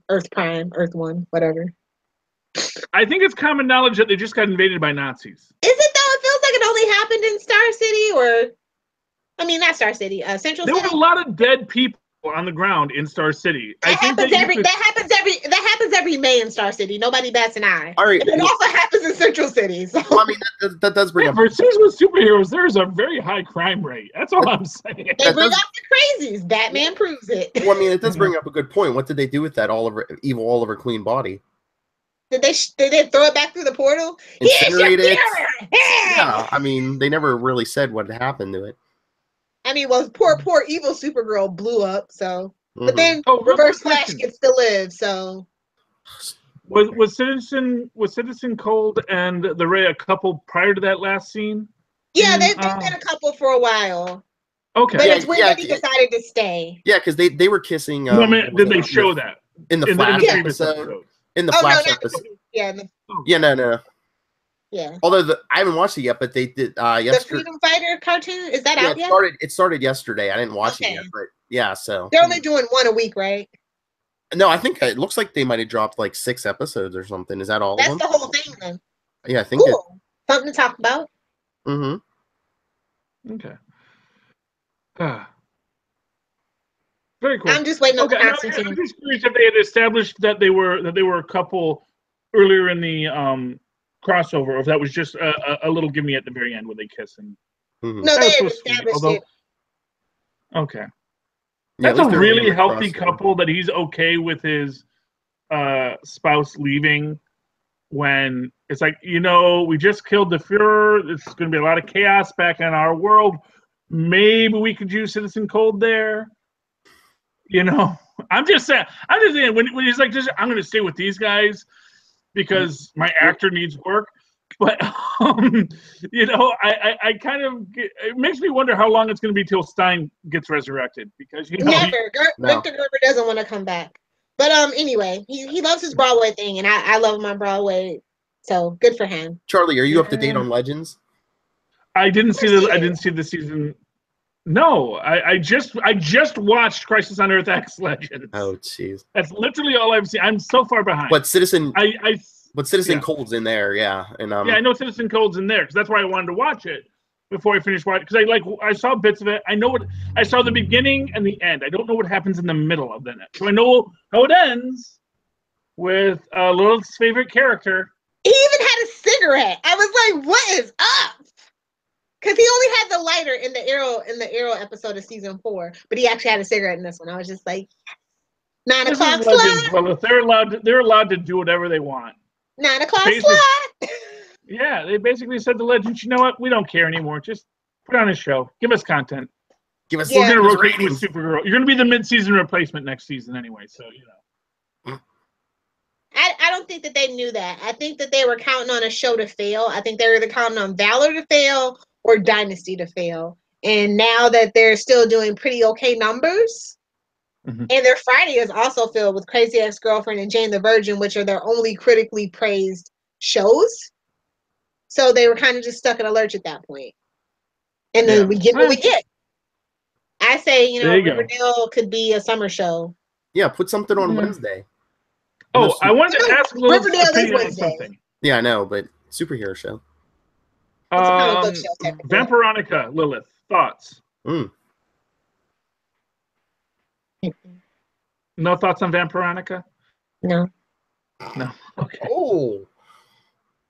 [SPEAKER 6] Earth Prime, Earth 1, whatever.
[SPEAKER 5] I think it's common knowledge that they just got invaded by Nazis.
[SPEAKER 6] Is it though? It feels like it only happened in Star City, or I mean, not Star City. Central
[SPEAKER 5] There
[SPEAKER 6] City.
[SPEAKER 5] were a lot of dead people on the ground in Star City.
[SPEAKER 6] That happens every May in Star City. Nobody bats an eye.
[SPEAKER 3] All right,
[SPEAKER 6] and it also happens in Central City. So.
[SPEAKER 3] Well, I mean, that does bring up.
[SPEAKER 5] For seasonal superheroes, there is a very high crime rate. That's all I'm saying.
[SPEAKER 6] They bring up the crazies. Batman proves it.
[SPEAKER 3] Well, I mean, it does bring up a good point. What did they do with that evil Oliver Queen body?
[SPEAKER 6] Did they throw it back through the portal?
[SPEAKER 3] Incinerate it? Yeah, I mean, they never really said what happened to it.
[SPEAKER 6] I mean, well, poor evil Supergirl blew up. So, but then Reverse Flash gets to live. So,
[SPEAKER 5] was Citizen Cold and the Ray a couple prior to that last scene?
[SPEAKER 6] Yeah, they've been a couple for a while.
[SPEAKER 5] Okay,
[SPEAKER 6] but it's when they decided to stay.
[SPEAKER 3] Yeah, because they were kissing.
[SPEAKER 5] Did they show that
[SPEAKER 3] in the Flash episode? In the Flash episode. No.
[SPEAKER 6] Yeah.
[SPEAKER 3] Although I haven't watched it yet, but they did yesterday.
[SPEAKER 6] The Freedom Fighter cartoon, is that out yet?
[SPEAKER 3] It started yesterday. I didn't watch it yet, but yeah, so
[SPEAKER 6] they're only doing one a week, right?
[SPEAKER 3] No, I think it looks like they might have dropped like 6 episodes or something. Is that all?
[SPEAKER 6] That's the whole thing then.
[SPEAKER 3] Yeah, I think
[SPEAKER 6] cool. Something to talk about.
[SPEAKER 5] Mm-hmm. Okay. Very cool.
[SPEAKER 6] I'm just waiting on the Constantine.
[SPEAKER 5] I'm just curious if they had established that they were a couple earlier in the crossover, or if that was just a little gimme at the very end where they kiss and.
[SPEAKER 6] No, they had established it.
[SPEAKER 5] Okay.
[SPEAKER 3] Yeah,
[SPEAKER 5] that's a really healthy couple that he's okay with his spouse leaving when it's like, we just killed the Fuhrer. It's going to be a lot of chaos back in our world. Maybe we could use Citizen Cold there. I'm just saying when he's like, I'm going to stay with these guys because my actor needs work. But, I kind of, it makes me wonder how long it's going to be till Stein gets resurrected because,
[SPEAKER 6] Never. Victor Gerber doesn't want to come back. But anyway, he loves his Broadway thing, and I love my Broadway, so good for him.
[SPEAKER 3] Charlie, are you up to date on Legends?
[SPEAKER 5] I didn't see the season. No, I just watched Crisis on Earth X Legends.
[SPEAKER 3] Oh, jeez.
[SPEAKER 5] That's literally all I've seen. I'm so far behind.
[SPEAKER 3] But Citizen Cold's in there, yeah. And
[SPEAKER 5] I know Citizen Cold's in there because that's why I wanted to watch it before I finished watching. Because I saw bits of it. I saw the beginning and the end. I don't know what happens in the middle of that. So I know how it ends with Lilith's favorite character.
[SPEAKER 6] He even had a cigarette. I was like, "What is up?" Because he only had the lighter in the Arrow episode of season 4, but he actually had a cigarette in this one. I was just like, 9 o'clock slot.
[SPEAKER 5] Well, if they're allowed to do whatever they want.
[SPEAKER 6] 9 o'clock slot.
[SPEAKER 5] Yeah, they basically said to Legends, you know what? We don't care anymore. Just put on a show. Give us content.
[SPEAKER 3] We're
[SPEAKER 5] going to rotate with Supergirl. You're going to be the mid-season replacement next season anyway, so
[SPEAKER 6] I don't think that they knew that. I think that they were counting on a show to fail. I think they were either counting on Valor to fail or Dynasty to fail. And now that they're still doing pretty okay numbers, and their Friday is also filled with Crazy Ex-Girlfriend and Jane the Virgin, which are their only critically praised shows. So they were kind of just stuck in a lurch at that point. And then we get what we get. I say, Riverdale could be a summer show.
[SPEAKER 3] Yeah, put something on Wednesday.
[SPEAKER 5] Oh, I wanted to ask a little
[SPEAKER 6] Riverdale is
[SPEAKER 5] something.
[SPEAKER 3] Yeah, I know, but superhero show.
[SPEAKER 5] Vampironica, Lilith, thoughts? No thoughts on Vampironica?
[SPEAKER 6] No.
[SPEAKER 5] Okay.
[SPEAKER 3] Oh.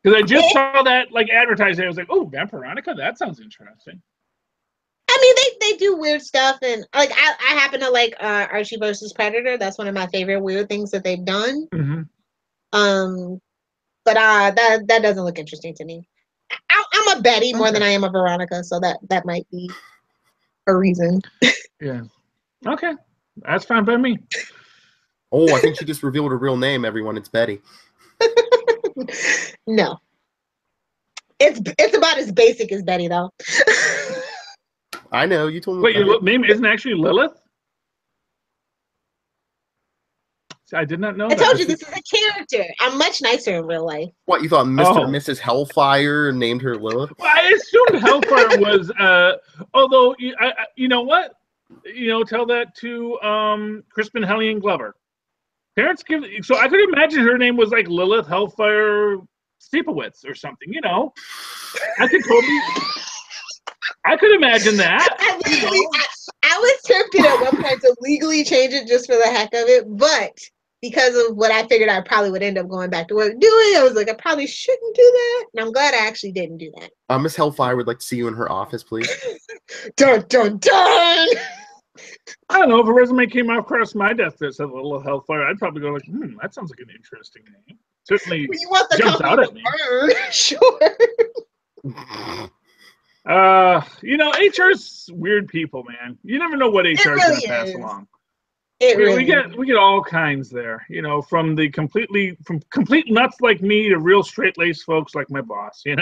[SPEAKER 5] Because I just saw that advertising. I was like, oh, Vampironica? That sounds interesting.
[SPEAKER 6] I mean, they do weird stuff, and I happen to like Archie versus Predator. That's one of my favorite weird things that they've done. But that doesn't look interesting to me. I'm a Betty more than I am a Veronica, so that might be a reason.
[SPEAKER 5] Yeah. Okay, that's fine by me.
[SPEAKER 3] Oh, I think she just revealed her real name. Everyone, it's Betty.
[SPEAKER 6] No, it's about as basic as Betty, though.
[SPEAKER 3] I know, you told me.
[SPEAKER 5] Wait, your name isn't actually Lilith? I did not know
[SPEAKER 6] I told you this is a character. I'm much nicer in real life.
[SPEAKER 3] What, you thought Mr. and Mrs. Hellfire named her Lilith?
[SPEAKER 5] Well, I assumed Hellfire was, although, you know what? Tell that to Crispin Hellion Glover. Parents so I could imagine her name was like Lilith Hellfire Steepowitz or something, I could totally... I could imagine that.
[SPEAKER 6] I was tempted at one point to legally change it just for the heck of it, but because of what I figured I probably would end up going back to work doing, I was like, I probably shouldn't do that. And I'm glad I actually didn't do that.
[SPEAKER 3] Miss Hellfire would like to see you in her office, please.
[SPEAKER 6] Dun, dun, dun!
[SPEAKER 5] I don't know, if a resume came across my desk that said Little Hellfire, I'd probably go like, that sounds like an interesting name. Certainly
[SPEAKER 6] you want the
[SPEAKER 5] jumps out at me.
[SPEAKER 6] Sure.
[SPEAKER 5] HR's weird people, man. You never know what HR is going to pass along. We get all kinds there, from complete nuts like me to real straight-laced folks like my boss, so it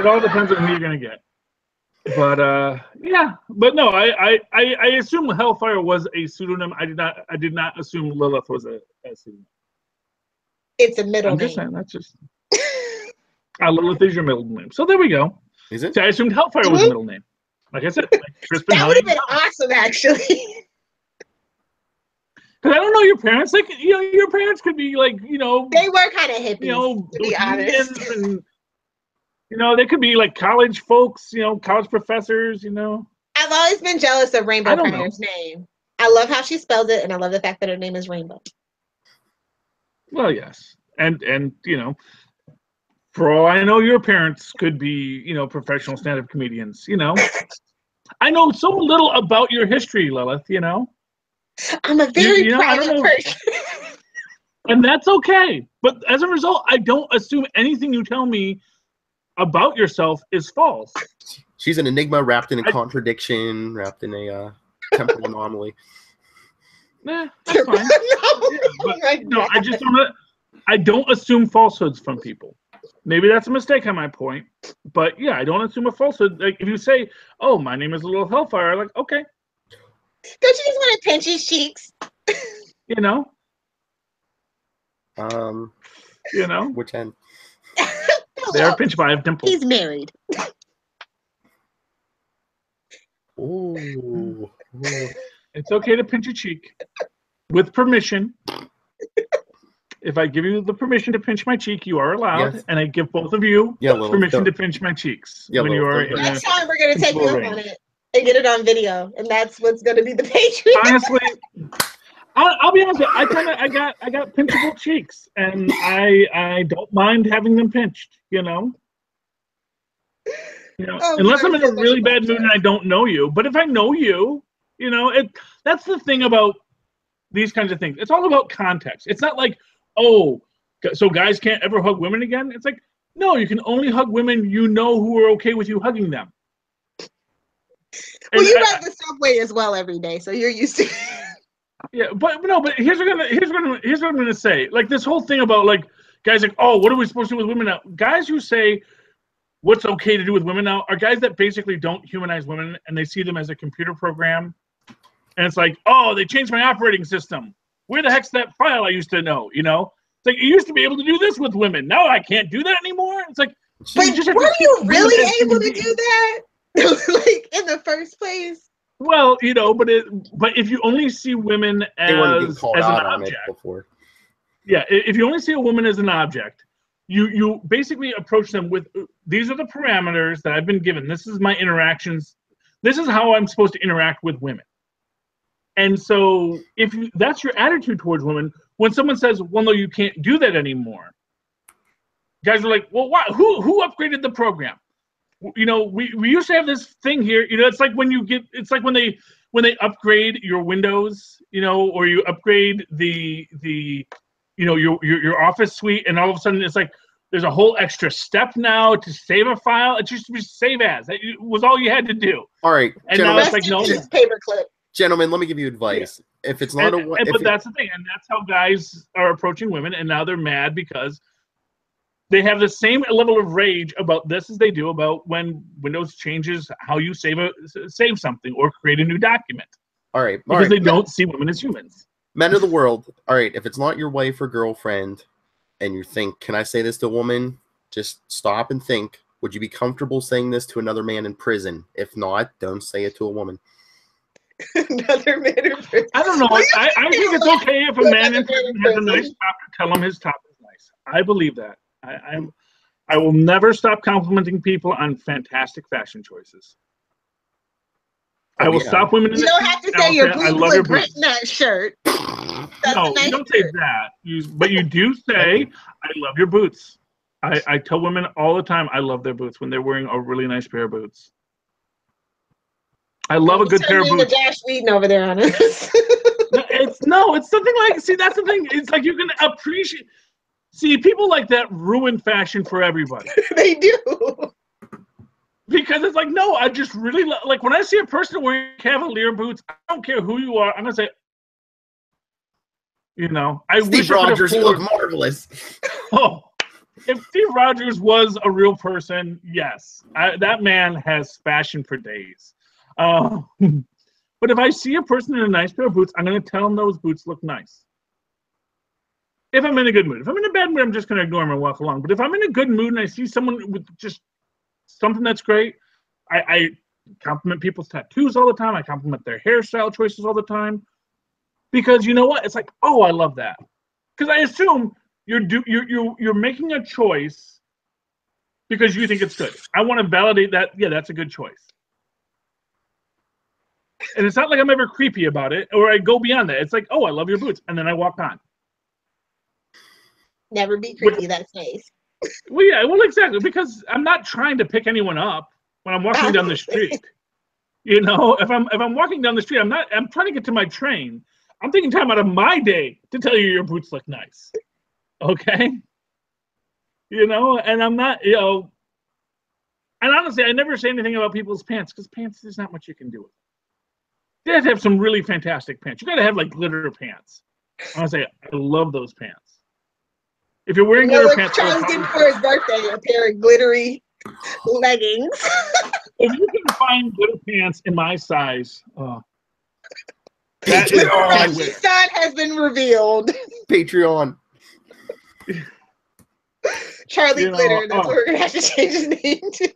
[SPEAKER 5] all depends on who you're going to get. But but no, I assume Hellfire was a pseudonym. I did not assume Lilith was a pseudonym.
[SPEAKER 6] It's a middle name.
[SPEAKER 5] I'm just saying, that's just Lilith is your middle name. So there we go.
[SPEAKER 3] Is it?
[SPEAKER 5] So I assumed Hellfire was a middle name. Like I said, Crispin
[SPEAKER 6] that would have been awesome, actually.
[SPEAKER 5] Because I don't know your parents. Like, your parents could be like, they
[SPEAKER 6] were kind of hippies, to be honest.
[SPEAKER 5] And, they could be like college folks, college professors,
[SPEAKER 6] I've always been jealous of Rainbow Prior's name. I love how she spells it, and I love the fact that her name is Rainbow.
[SPEAKER 5] Well, yes. And for all I know, your parents could be, professional stand-up comedians, I know so little about your history, Lilith,
[SPEAKER 6] I'm a very private person.
[SPEAKER 5] And that's okay. But as a result, I don't assume anything you tell me about yourself is false.
[SPEAKER 3] She's an enigma wrapped in a contradiction, wrapped in a temporal anomaly.
[SPEAKER 5] That's fine. I don't assume falsehoods from people. Maybe that's a mistake on my point, but yeah, I don't assume a falsehood. Like if you say, "Oh, my name is Little Hellfire," like, okay.
[SPEAKER 6] Don't you just want to pinch his cheeks?
[SPEAKER 3] Which end?
[SPEAKER 5] They are pinched by a dimple.
[SPEAKER 6] He's married.
[SPEAKER 3] Ooh.
[SPEAKER 5] It's okay to pinch a cheek with permission. If I give you the permission to pinch my cheek, you are allowed, and I give both of you permission to pinch my cheeks when you are.
[SPEAKER 6] Next time we're gonna take you up on it and get it on video, and that's what's gonna be the Patreon.
[SPEAKER 5] Honestly, I'll be honest. I got pinchable cheeks, and I don't mind having them pinched. Unless I'm in a really bad mood and I don't know you. But if I know you, that's the thing about these kinds of things. It's all about context. It's not like, oh, so guys can't ever hug women again? It's like, no, you can only hug women who are okay with you hugging them.
[SPEAKER 6] Well, you ride the subway as well every day, so you're used to it.
[SPEAKER 5] Yeah, but here's what I'm gonna say. Like this whole thing about like guys like, oh, what are we supposed to do with women now? Guys who say what's okay to do with women now are guys that basically don't humanize women and they see them as a computer program. And it's like, oh, they changed my operating system. Where the heck's that file I used to know? It's like you used to be able to do this with women. Now I can't do that anymore. It's like,
[SPEAKER 6] but were you really able to do that? Like in the first place?
[SPEAKER 5] Well, but if you only see women as an object, yeah, if you only see a woman as an object, you basically approach them with, these are the parameters that I've been given. This is my interactions. This is how I'm supposed to interact with women. And so if that's your attitude towards women, when someone says, well, no, you can't do that anymore, guys are like, well, why? Who upgraded the program? We used to have this thing here. It's like when they upgrade your Windows, or you upgrade the your Office suite, and all of a sudden it's like there's a whole extra step now to save a file. It used to be save as. That was all you had to do.
[SPEAKER 3] All right,
[SPEAKER 5] and now it's like no
[SPEAKER 6] paperclip.
[SPEAKER 3] Gentlemen, let me give you advice. Yeah. If it's not
[SPEAKER 5] but that's the thing, and that's how guys are approaching women, and now they're mad because they have the same level of rage about this as they do about when Windows changes how you save something or create a new document.
[SPEAKER 3] All right,
[SPEAKER 5] because they don't see women as humans.
[SPEAKER 3] Men of the world, all right, if it's not your wife or girlfriend, and you think, can I say this to a woman? Just stop and think. Would you be comfortable saying this to another man in prison? If not, don't say it to a woman.
[SPEAKER 6] Another man in prison.
[SPEAKER 5] I don't know. I think it's okay if a man in prison has a nice top to tell him his top is nice. I believe that. I I will never stop complimenting people on fantastic fashion choices. I will stop women.
[SPEAKER 6] You don't have to say your blue look great in that shirt.
[SPEAKER 5] No, you don't say that. But you do say, I love your boots. I tell women all the time I love their boots when they're wearing a really nice pair of boots. I love a good pair of boots.
[SPEAKER 6] Josh Whedon over there on us.
[SPEAKER 5] it's something like, see, that's the thing. It's like you can appreciate. See, people like that ruin fashion for everybody.
[SPEAKER 6] They do.
[SPEAKER 5] Because it's like, no, I just really like when I see a person wearing Cavalier boots, I don't care who you are. I'm gonna say,
[SPEAKER 3] Steve Rogers, you look marvelous.
[SPEAKER 5] Oh, if Steve Rogers was a real person, yes, that man has fashion for days. But if I see a person in a nice pair of boots, I'm gonna tell them those boots look nice. If I'm in a good mood. If I'm in a bad mood, I'm just gonna ignore them and walk along. But if I'm in a good mood and I see someone with just something that's great, I compliment people's tattoos all the time. I compliment their hairstyle choices all the time, because you know what? It's like, oh, I love that. Because I assume you're making a choice because you think it's good. I want to validate that. Yeah, that's a good choice. And it's not like I'm ever creepy about it, or I go beyond that. It's like, oh, I love your boots, and then I walk on.
[SPEAKER 6] Never be creepy. That's nice.
[SPEAKER 5] Well, yeah, well, exactly, because I'm not trying to pick anyone up when I'm walking down the street. If I'm walking down the street, I'm trying to get to my train. I'm taking time out of my day to tell you your boots look nice. Okay? And I'm not, and honestly, I never say anything about people's pants, because pants, there's not much you can do with it. You have to have some really fantastic pants. You got to have, like, glitter pants. I want to say, I love those pants. If you're wearing glitter pants,
[SPEAKER 6] Charles getting for his birthday a pair of glittery leggings.
[SPEAKER 5] If you can find glitter pants in my size,
[SPEAKER 6] Patreon son has been revealed.
[SPEAKER 3] Patreon.
[SPEAKER 6] Charlie Glitter. That's what we're gonna have to change his name to.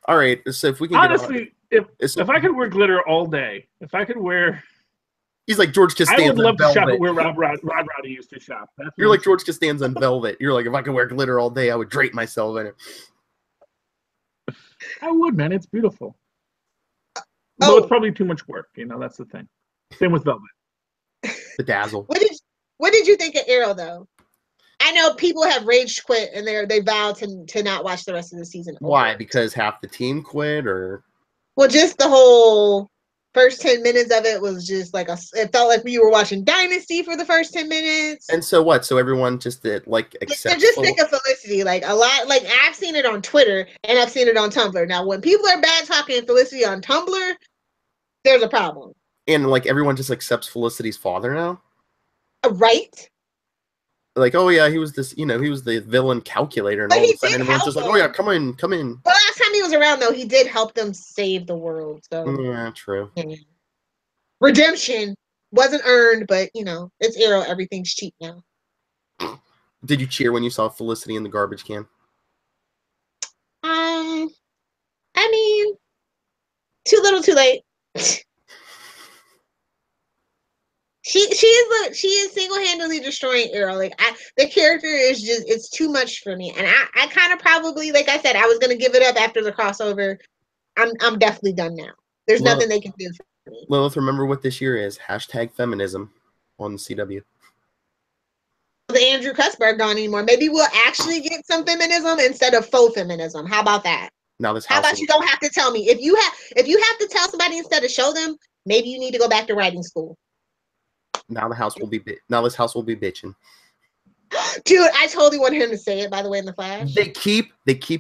[SPEAKER 3] All right, so if we can
[SPEAKER 5] honestly, if I could wear glitter all day, if I could wear.
[SPEAKER 3] He's like George Costanza.
[SPEAKER 5] I would love to shop at where Rod Roddy used to shop.
[SPEAKER 3] You're like George Costanza in Velvet. You're like, if I could wear glitter all day, I would drape myself in it.
[SPEAKER 5] I would, man. It's beautiful. Though it's probably too much work. That's the thing. Same with Velvet.
[SPEAKER 3] Bedazzle.
[SPEAKER 6] What did you think of Arrow, though? I know people have rage quit and they vowed to not watch the rest of the season.
[SPEAKER 3] Why? Because half the team quit, or?
[SPEAKER 6] Well, just the whole first 10 minutes of it was just like it felt like we were watching Dynasty for the first 10 minutes.
[SPEAKER 3] And so what? So everyone just did accept.
[SPEAKER 6] They're just sick of Felicity. Like a lot. Like I've seen it on Twitter and I've seen it on Tumblr. Now, when people are bad talking Felicity on Tumblr, there's a problem.
[SPEAKER 3] And everyone just accepts Felicity's father now.
[SPEAKER 6] Right.
[SPEAKER 3] Like, oh yeah, he was this. He was the villain calculator, and all of a sudden everyone's just like, oh yeah, come in.
[SPEAKER 6] The last time he was around, though, he did help them save the world. So
[SPEAKER 3] yeah, true.
[SPEAKER 6] Yeah. Redemption wasn't earned, but it's Arrow. Everything's cheap now.
[SPEAKER 3] Did you cheer when you saw Felicity in the garbage can?
[SPEAKER 6] I mean, too little, too late. She is single-handedly destroying Arrow. Like the character is it's too much for me. And I kind of probably, like I said, I was gonna give it up after the crossover. I'm definitely done now. There's nothing they can do for me.
[SPEAKER 3] Lilith, remember what this year is. #feminism on the CW.
[SPEAKER 6] The Andrew Cuthbert gone anymore. Maybe we'll actually get some feminism instead of faux feminism. How about that?
[SPEAKER 3] How about
[SPEAKER 6] you don't have to tell me? If you have to tell somebody instead of show them, maybe you need to go back to writing school.
[SPEAKER 3] Now this house will be bitching.
[SPEAKER 6] Dude, I totally want him to say it, by the way, in the Flash.
[SPEAKER 3] They keep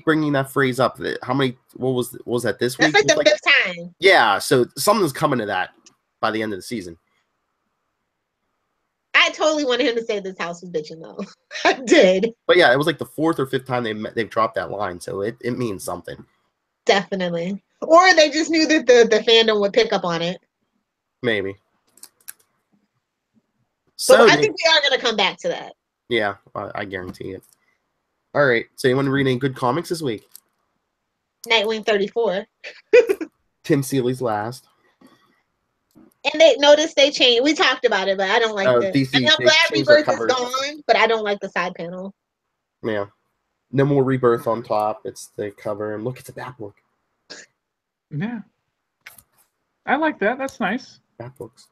[SPEAKER 3] bringing that phrase up. What was that this week?
[SPEAKER 6] That's like the fifth time.
[SPEAKER 3] Yeah, so something's coming to that by the end of the season.
[SPEAKER 6] I totally wanted him to say this house was bitching, though. I did.
[SPEAKER 3] But yeah, it was like the fourth or fifth time they've dropped that line, so it means something.
[SPEAKER 6] Definitely. Or they just knew that the fandom would pick up on it.
[SPEAKER 3] Maybe.
[SPEAKER 6] So I think we are going to come back to that.
[SPEAKER 3] Yeah, I guarantee it. All right, so you want to read any good comics this week?
[SPEAKER 6] Nightwing 34.
[SPEAKER 3] Tim Seeley's last.
[SPEAKER 6] And they changed. We talked about it, but I don't like this.
[SPEAKER 3] DC,
[SPEAKER 6] I'm glad Rebirth is gone, but I don't like the side panel.
[SPEAKER 3] Yeah. No more Rebirth on top. It's the cover. And look, it's a Bat book.
[SPEAKER 5] Yeah. I like that. That's nice.
[SPEAKER 3] Bat books.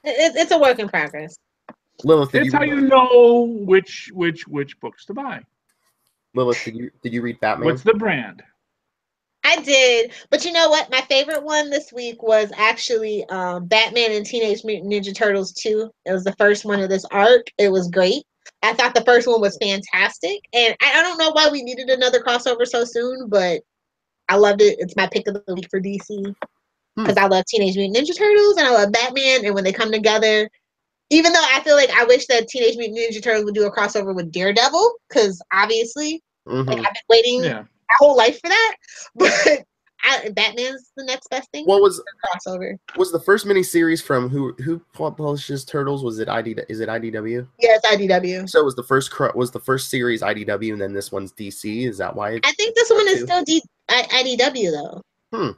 [SPEAKER 6] It's a work in progress.
[SPEAKER 3] Lilith,
[SPEAKER 5] it's how you know which books to buy.
[SPEAKER 3] Lilith, did you read Batman?
[SPEAKER 5] What's the brand?
[SPEAKER 6] I did, but you know what? My favorite one this week was actually Batman and Teenage Mutant Ninja Turtles 2. It was the first one of this arc. It was great. I thought the first one was fantastic, and I don't know why we needed another crossover so soon, but I loved it. It's my pick of the week for DC because I love Teenage Mutant Ninja Turtles and I love Batman, and when they come together, even though I feel like I wish that Teenage Mutant Ninja Turtles would do a crossover with Daredevil, because obviously, like, I've been waiting my whole life for that, but Batman's the next best thing.
[SPEAKER 3] What was
[SPEAKER 6] crossover?
[SPEAKER 3] Was the first miniseries from who publishes Turtles? Was it Is it IDW?
[SPEAKER 6] Yeah, it's IDW.
[SPEAKER 3] So was the first series IDW, and then this one's DC? Is that why?
[SPEAKER 6] I think this one is still IDW though.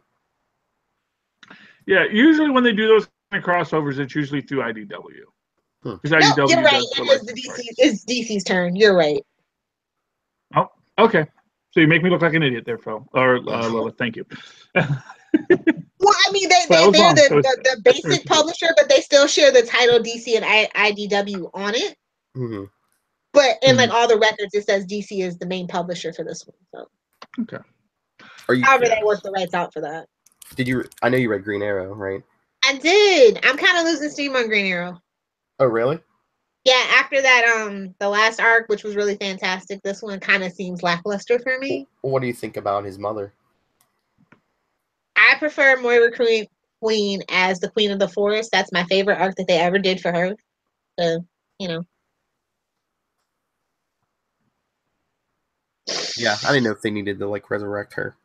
[SPEAKER 5] Yeah, usually when they do those kind of crossovers, it's usually through IDW.
[SPEAKER 6] No, you're right. It's DC's turn. You're right.
[SPEAKER 5] Oh, okay. So you make me look like an idiot there, Phil. Or Lilith, thank you.
[SPEAKER 6] Well, I mean, they're the basic publisher, but they still share the title DC and IDW on it.
[SPEAKER 3] Mm-hmm.
[SPEAKER 6] But in like all the records, it says DC is the main publisher for this one. So.
[SPEAKER 5] Okay.
[SPEAKER 6] However, they work the rights out for that.
[SPEAKER 3] I know you read Green Arrow, right?
[SPEAKER 6] I did. I'm kind of losing steam on Green Arrow.
[SPEAKER 3] Oh, really?
[SPEAKER 6] Yeah, after that, the last arc, which was really fantastic, this one kind of seems lackluster for me.
[SPEAKER 3] What do you think about his mother?
[SPEAKER 6] I prefer Moira Queen as the Queen of the Forest. That's my favorite arc that they ever did for her. So, you know.
[SPEAKER 3] Yeah, I didn't know if they needed to like resurrect her.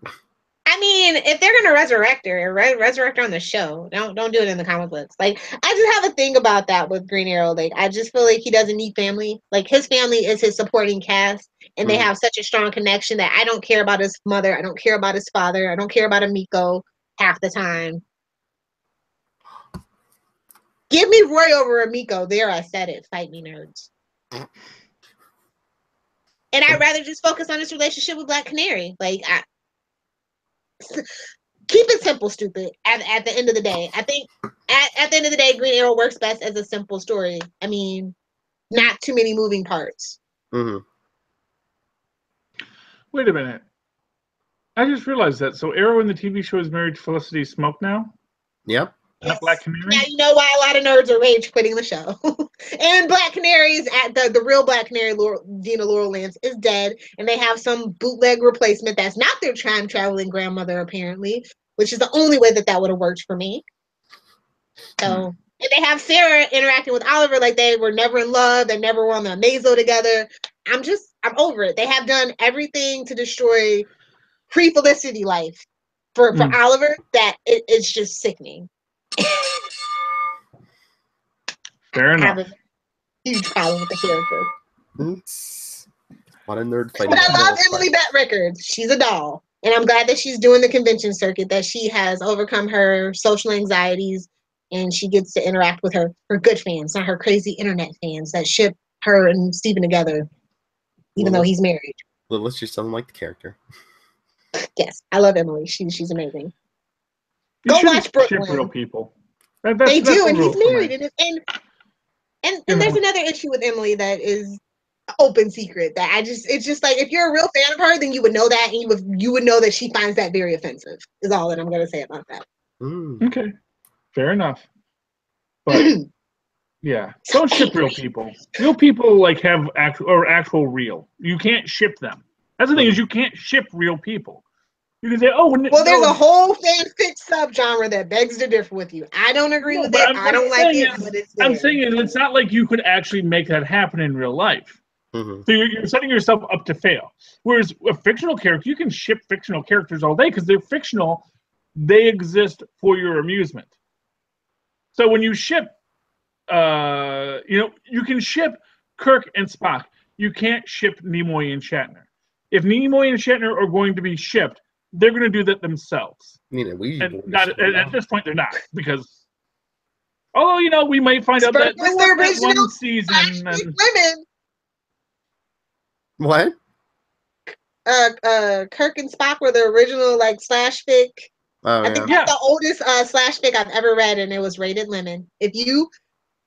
[SPEAKER 6] I mean, if they're gonna resurrect her, resurrect her on the show. Don't do it in the comic books. Like, I just have a thing about that with Green Arrow. Like, I just feel like he doesn't need family. Like, his family is his supporting cast, and they have such a strong connection that I don't care about his mother. I don't care about his father. I don't care about Amiko half the time. Give me Roy over Amiko. There, I said it. Fight me, nerds. And I'd rather just focus on his relationship with Black Canary. Like, keep it simple, stupid. At the end of the day, I think at the end of the day, Green Arrow works best as a simple story. I mean, not too many moving parts.
[SPEAKER 3] Mm-hmm.
[SPEAKER 5] Wait a minute. I just realized that. So Arrow in the TV show is married to Felicity Smoke now?
[SPEAKER 3] Yep.
[SPEAKER 5] Not Black Canary?
[SPEAKER 6] Now you know why a lot of nerds are rage quitting the show. And Black Canary's at the real Black Canary, Dina Laurel Lance, is dead, and they have some bootleg replacement that's not their time traveling grandmother apparently, which is the only way that would have worked for me. So, and they have Sarah interacting with Oliver like they were never in love, they never were on the Mazo together. I'm over it. They have done everything to destroy pre-Felicity life for Oliver that it's just sickening.
[SPEAKER 5] Fair enough.
[SPEAKER 6] I have a huge problem with the character.
[SPEAKER 3] What a nerd fight.
[SPEAKER 6] But I love Emily Bat Records. She's a doll. And I'm glad that she's doing the convention circuit, that she has overcome her social anxieties and she gets to interact with her good fans, not her crazy internet fans that ship her and Steven together, even though he's married.
[SPEAKER 3] Lilith just doesn't like the character.
[SPEAKER 6] Yes, I love Emily. She's amazing.
[SPEAKER 5] You
[SPEAKER 6] Go watch Brooklyn.
[SPEAKER 5] Ship real people.
[SPEAKER 6] They do, and he's married. And there's another issue with Emily that is open secret that it's just like, if you're a real fan of her, then you would know that, and you would know that she finds that very offensive, is all that I'm going to say about that.
[SPEAKER 5] Okay. Fair enough. But yeah, don't ship real people. Real people like have actual real. You can't ship them. That's the thing, is you can't ship real people. You can say,
[SPEAKER 6] there's a whole fanfic subgenre that begs to differ with you. I don't agree with it. I don't like it, but it's there.
[SPEAKER 5] I'm saying it's not like you could actually make that happen in real life.
[SPEAKER 3] Mm-hmm.
[SPEAKER 5] So you're setting yourself up to fail. Whereas a fictional character, you can ship fictional characters all day because they're fictional. They exist for your amusement. So when you ship, you can ship Kirk and Spock. You can't ship Nimoy and Shatner. If Nimoy and Shatner are going to be shipped, they're going to do that themselves. At this point, they're not, because although we might find out that one season.
[SPEAKER 6] Women.
[SPEAKER 3] What?
[SPEAKER 6] Kirk and Spock were the original like slash fic.
[SPEAKER 3] Oh,
[SPEAKER 6] I think that's the oldest slash fic I've ever read, and it was rated lemon. If you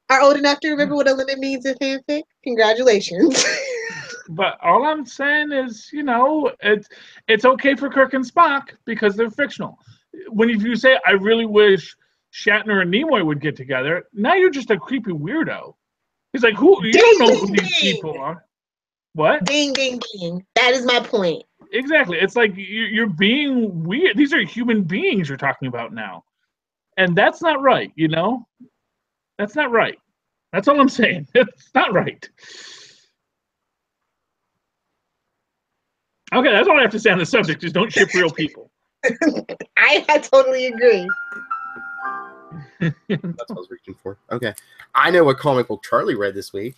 [SPEAKER 6] are old enough to remember what a lemon means in fanfic, congratulations.
[SPEAKER 5] But all I'm saying is, you know, it's okay for Kirk and Spock because they're fictional. When you say, I really wish Shatner and Nimoy would get together, now you're just a creepy weirdo. He's like, who? You don't know who these people are. What?
[SPEAKER 6] Ding, ding, ding. That is my point.
[SPEAKER 5] Exactly. It's like you're being weird. These are human beings you're talking about now. And that's not right, you know? That's not right. That's all I'm saying. It's not right. Okay, that's all I have to say on the subject, is don't ship real people.
[SPEAKER 6] I totally agree.
[SPEAKER 3] That's what I was reaching for. Okay. I know what comic book Charlie read this week.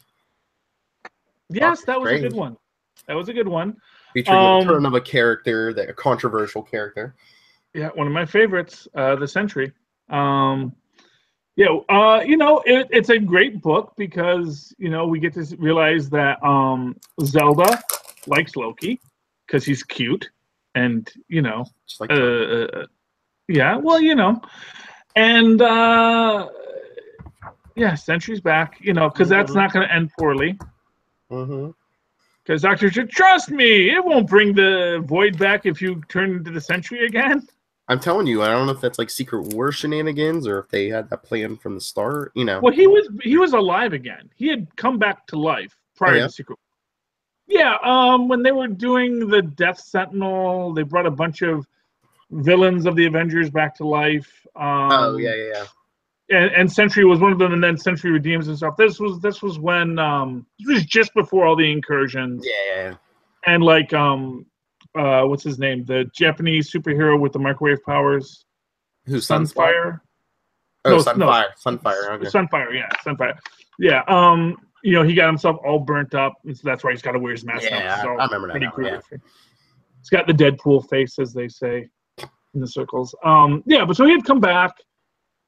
[SPEAKER 5] Yes, that was a good one. That was a good one.
[SPEAKER 3] Featuring the turn of a character, a controversial character.
[SPEAKER 5] Yeah, one of my favorites, The Sentry. You know, it's a great book because, you know, we get to realize that Zelda likes Loki because he's cute and, you know,
[SPEAKER 3] just like
[SPEAKER 5] yeah, well, you know, and yeah, Sentry's back, you know, because that's not going to end poorly. Because Doctor should trust me. It won't bring the Void back if you turn into the Sentry again.
[SPEAKER 3] I'm telling you, I don't know if that's like Secret War shenanigans or if they had that plan from the start. You know.
[SPEAKER 5] Well, he was alive again. He had come back to life prior to Secret War. Yeah, when they were doing the Death Sentinel, they brought a bunch of villains of the Avengers back to life.
[SPEAKER 3] Yeah.
[SPEAKER 5] And Sentry was one of them, and then Sentry redeems himself. This was when this was just before all the incursions.
[SPEAKER 3] Yeah.
[SPEAKER 5] And like what's his name? The Japanese superhero with the microwave powers.
[SPEAKER 3] Who's
[SPEAKER 5] Sunfire?
[SPEAKER 3] Oh, Sunfire. Sunfire. Okay.
[SPEAKER 5] Sunfire. Yeah, Sunfire. Yeah. You know, he got himself all burnt up, and so that's why he's got to wear his mask.
[SPEAKER 3] Yeah,
[SPEAKER 5] so
[SPEAKER 3] I remember that. Yeah.
[SPEAKER 5] He's got the Deadpool face, as they say in the circles. Yeah, but so he had come back,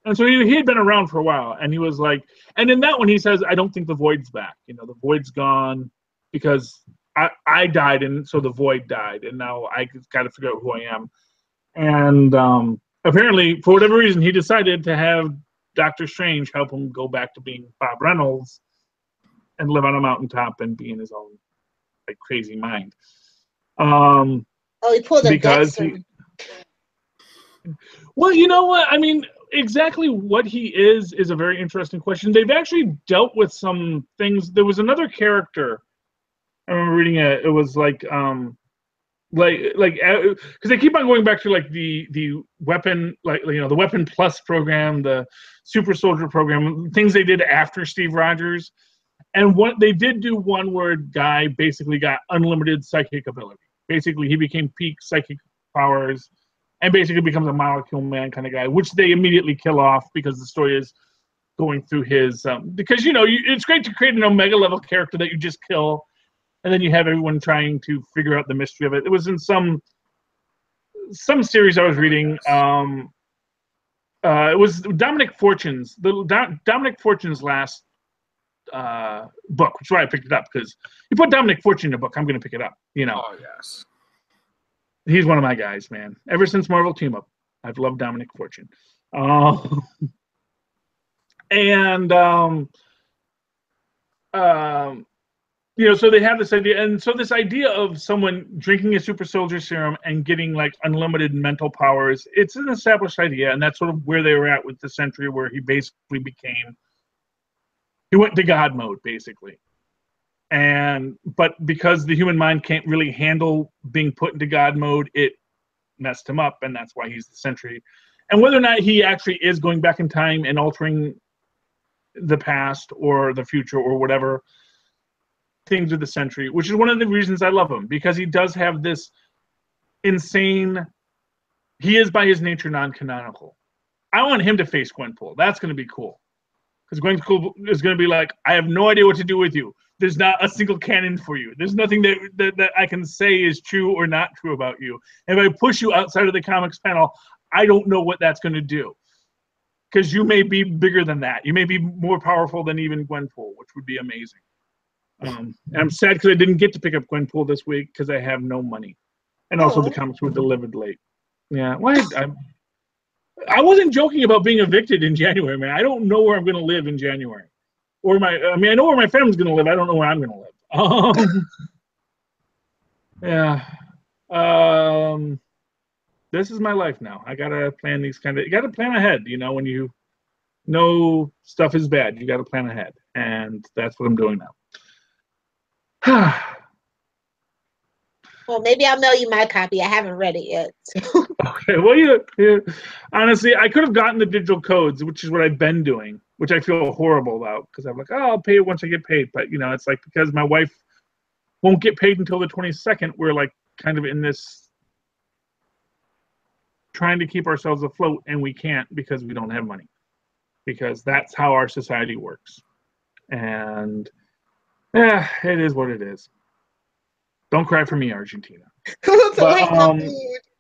[SPEAKER 5] and so he had been around for a while, and he was like, and in that one he says, "I don't think the Void's back. You know, the Void's gone because I died, and so the Void died, and now I got to figure out who I am." And apparently, for whatever reason, he decided to have Doctor Strange help him go back to being Bob Reynolds and live on a mountaintop and be in his own like crazy mind.
[SPEAKER 6] He pulled a
[SPEAKER 5] because
[SPEAKER 6] Dexter.
[SPEAKER 5] Well, you know what? I mean, exactly what he is a very interesting question. They've actually dealt with some things. There was another character. I remember reading it. It was like because they keep on going back to like the weapon, like, you know, the Weapon Plus program, the Super Soldier program, things they did after Steve Rogers. And what they did do one where a guy basically got unlimited psychic ability. Basically, he became peak psychic powers and basically becomes a molecule man kind of guy, which they immediately kill off because the story is going through his because, you know, it's great to create an Omega level character that you just kill, and then you have everyone trying to figure out the mystery of it. It was in some series I was reading. It was Dominic Fortune's last book, which is why I picked it up, because you put Dominic Fortune in a book, I'm going to pick it up. You know.
[SPEAKER 1] Oh yes.
[SPEAKER 5] He's one of my guys, man. Ever since Marvel Team Up, I've loved Dominic Fortune. You know, so they have this idea, and so this idea of someone drinking a super soldier serum and getting like unlimited mental powers, it's an established idea, and that's sort of where they were at with the Sentry, where he basically he went to God mode, basically. But because the human mind can't really handle being put into God mode, it messed him up, and that's why he's the Sentry. And whether or not he actually is going back in time and altering the past or the future or whatever things with the Sentry, which is one of the reasons I love him, because he does have this insane, he is by his nature non-canonical. I want him to face Gwenpool. That's going to be cool. Because Gwenpool is going to be like, I have no idea what to do with you. There's not a single canon for you. There's nothing that I can say is true or not true about you. And if I push you outside of the comics panel, I don't know what that's going to do. Because you may be bigger than that. You may be more powerful than even Gwenpool, which would be amazing. And I'm sad because I didn't get to pick up Gwenpool this week because I have no money. And also the comics were delivered late. Yeah, I wasn't joking about being evicted in January, man. I don't know where I'm going to live in January. I know where my family's going to live. I don't know where I'm going to live. Yeah. This is my life now. I got to plan you got to plan ahead, when you know stuff is bad, you got to plan ahead. And that's what I'm doing now.
[SPEAKER 6] Well, maybe I'll mail you my copy. I haven't read it yet. So.
[SPEAKER 5] Okay, well, honestly, I could have gotten the digital codes, which is what I've been doing, which I feel horrible about because I'm like, oh, I'll pay it once I get paid. But, it's like because my wife won't get paid until the 22nd, we're like kind of in this trying to keep ourselves afloat, and we can't because we don't have money. Because that's how our society works. And, it is what it is. Don't cry for me, Argentina. But,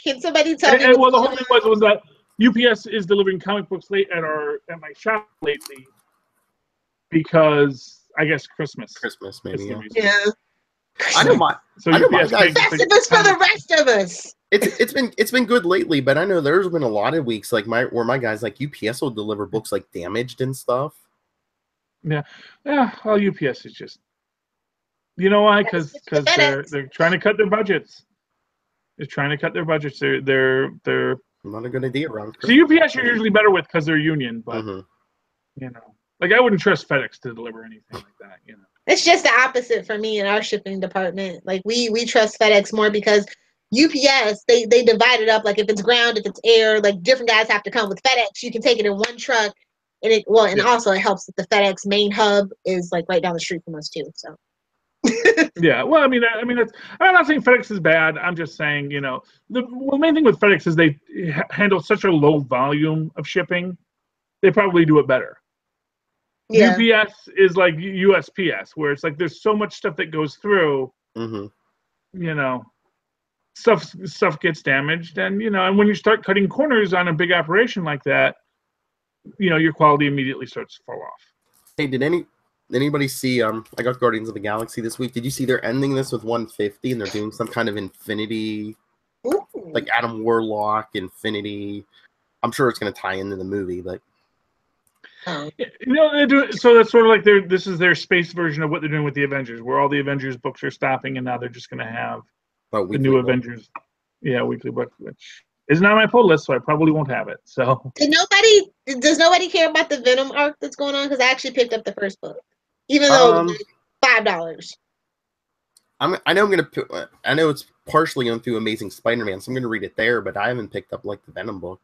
[SPEAKER 6] can somebody tell me?
[SPEAKER 5] Well, the whole thing was that UPS is delivering comic books late at my shop lately because I guess Christmas maybe.
[SPEAKER 6] Yeah.
[SPEAKER 3] I know my.
[SPEAKER 5] So
[SPEAKER 3] I know
[SPEAKER 5] UPS
[SPEAKER 3] my guys.
[SPEAKER 6] Festivus for the rest of us.
[SPEAKER 3] It's been good lately, but I know there's been a lot of weeks like where my guys like UPS will deliver books like damaged and stuff.
[SPEAKER 5] Yeah. Well, UPS is just. You know why? Because they're trying to cut their budgets. They're trying to cut their budgets. They're
[SPEAKER 3] not a good idea, around.
[SPEAKER 5] So UPS you're usually better with because they're union, but like I wouldn't trust FedEx to deliver anything like that.
[SPEAKER 6] It's just the opposite for me in our shipping department. Like we trust FedEx more because UPS they divide it up. Like if it's ground, if it's air, like different guys have to come. With FedEx, you can take it in one truck, and also it helps that the FedEx main hub is like right down the street from us too. So.
[SPEAKER 5] Yeah, well, I mean, I'm not saying FedEx is bad. I'm just saying, the main thing with FedEx is they handle such a low volume of shipping. They probably do it better. Yeah. UPS is like USPS, where it's like there's so much stuff that goes through. Stuff gets damaged, and and when you start cutting corners on a big operation like that, your quality immediately starts to fall off.
[SPEAKER 3] Hey, did anybody see I got Guardians of the Galaxy this week? Did you see they're ending this with 150 and they're doing some kind of infinity, like Adam Warlock infinity? I'm sure it's going to tie into the movie, but
[SPEAKER 5] they're doing, so that's sort of like this is their space version of what they're doing with the Avengers, where all the Avengers books are stopping and now they're just going to have the new book. Avengers weekly book, which is not on my pull list, so I probably won't have it. So
[SPEAKER 6] does nobody care about the Venom arc that's going on? Because I actually picked up the first book. Even though it was $5.
[SPEAKER 3] I know it's partially going through Amazing Spider-Man, so I'm going to read it there, but I haven't picked up like the Venom book.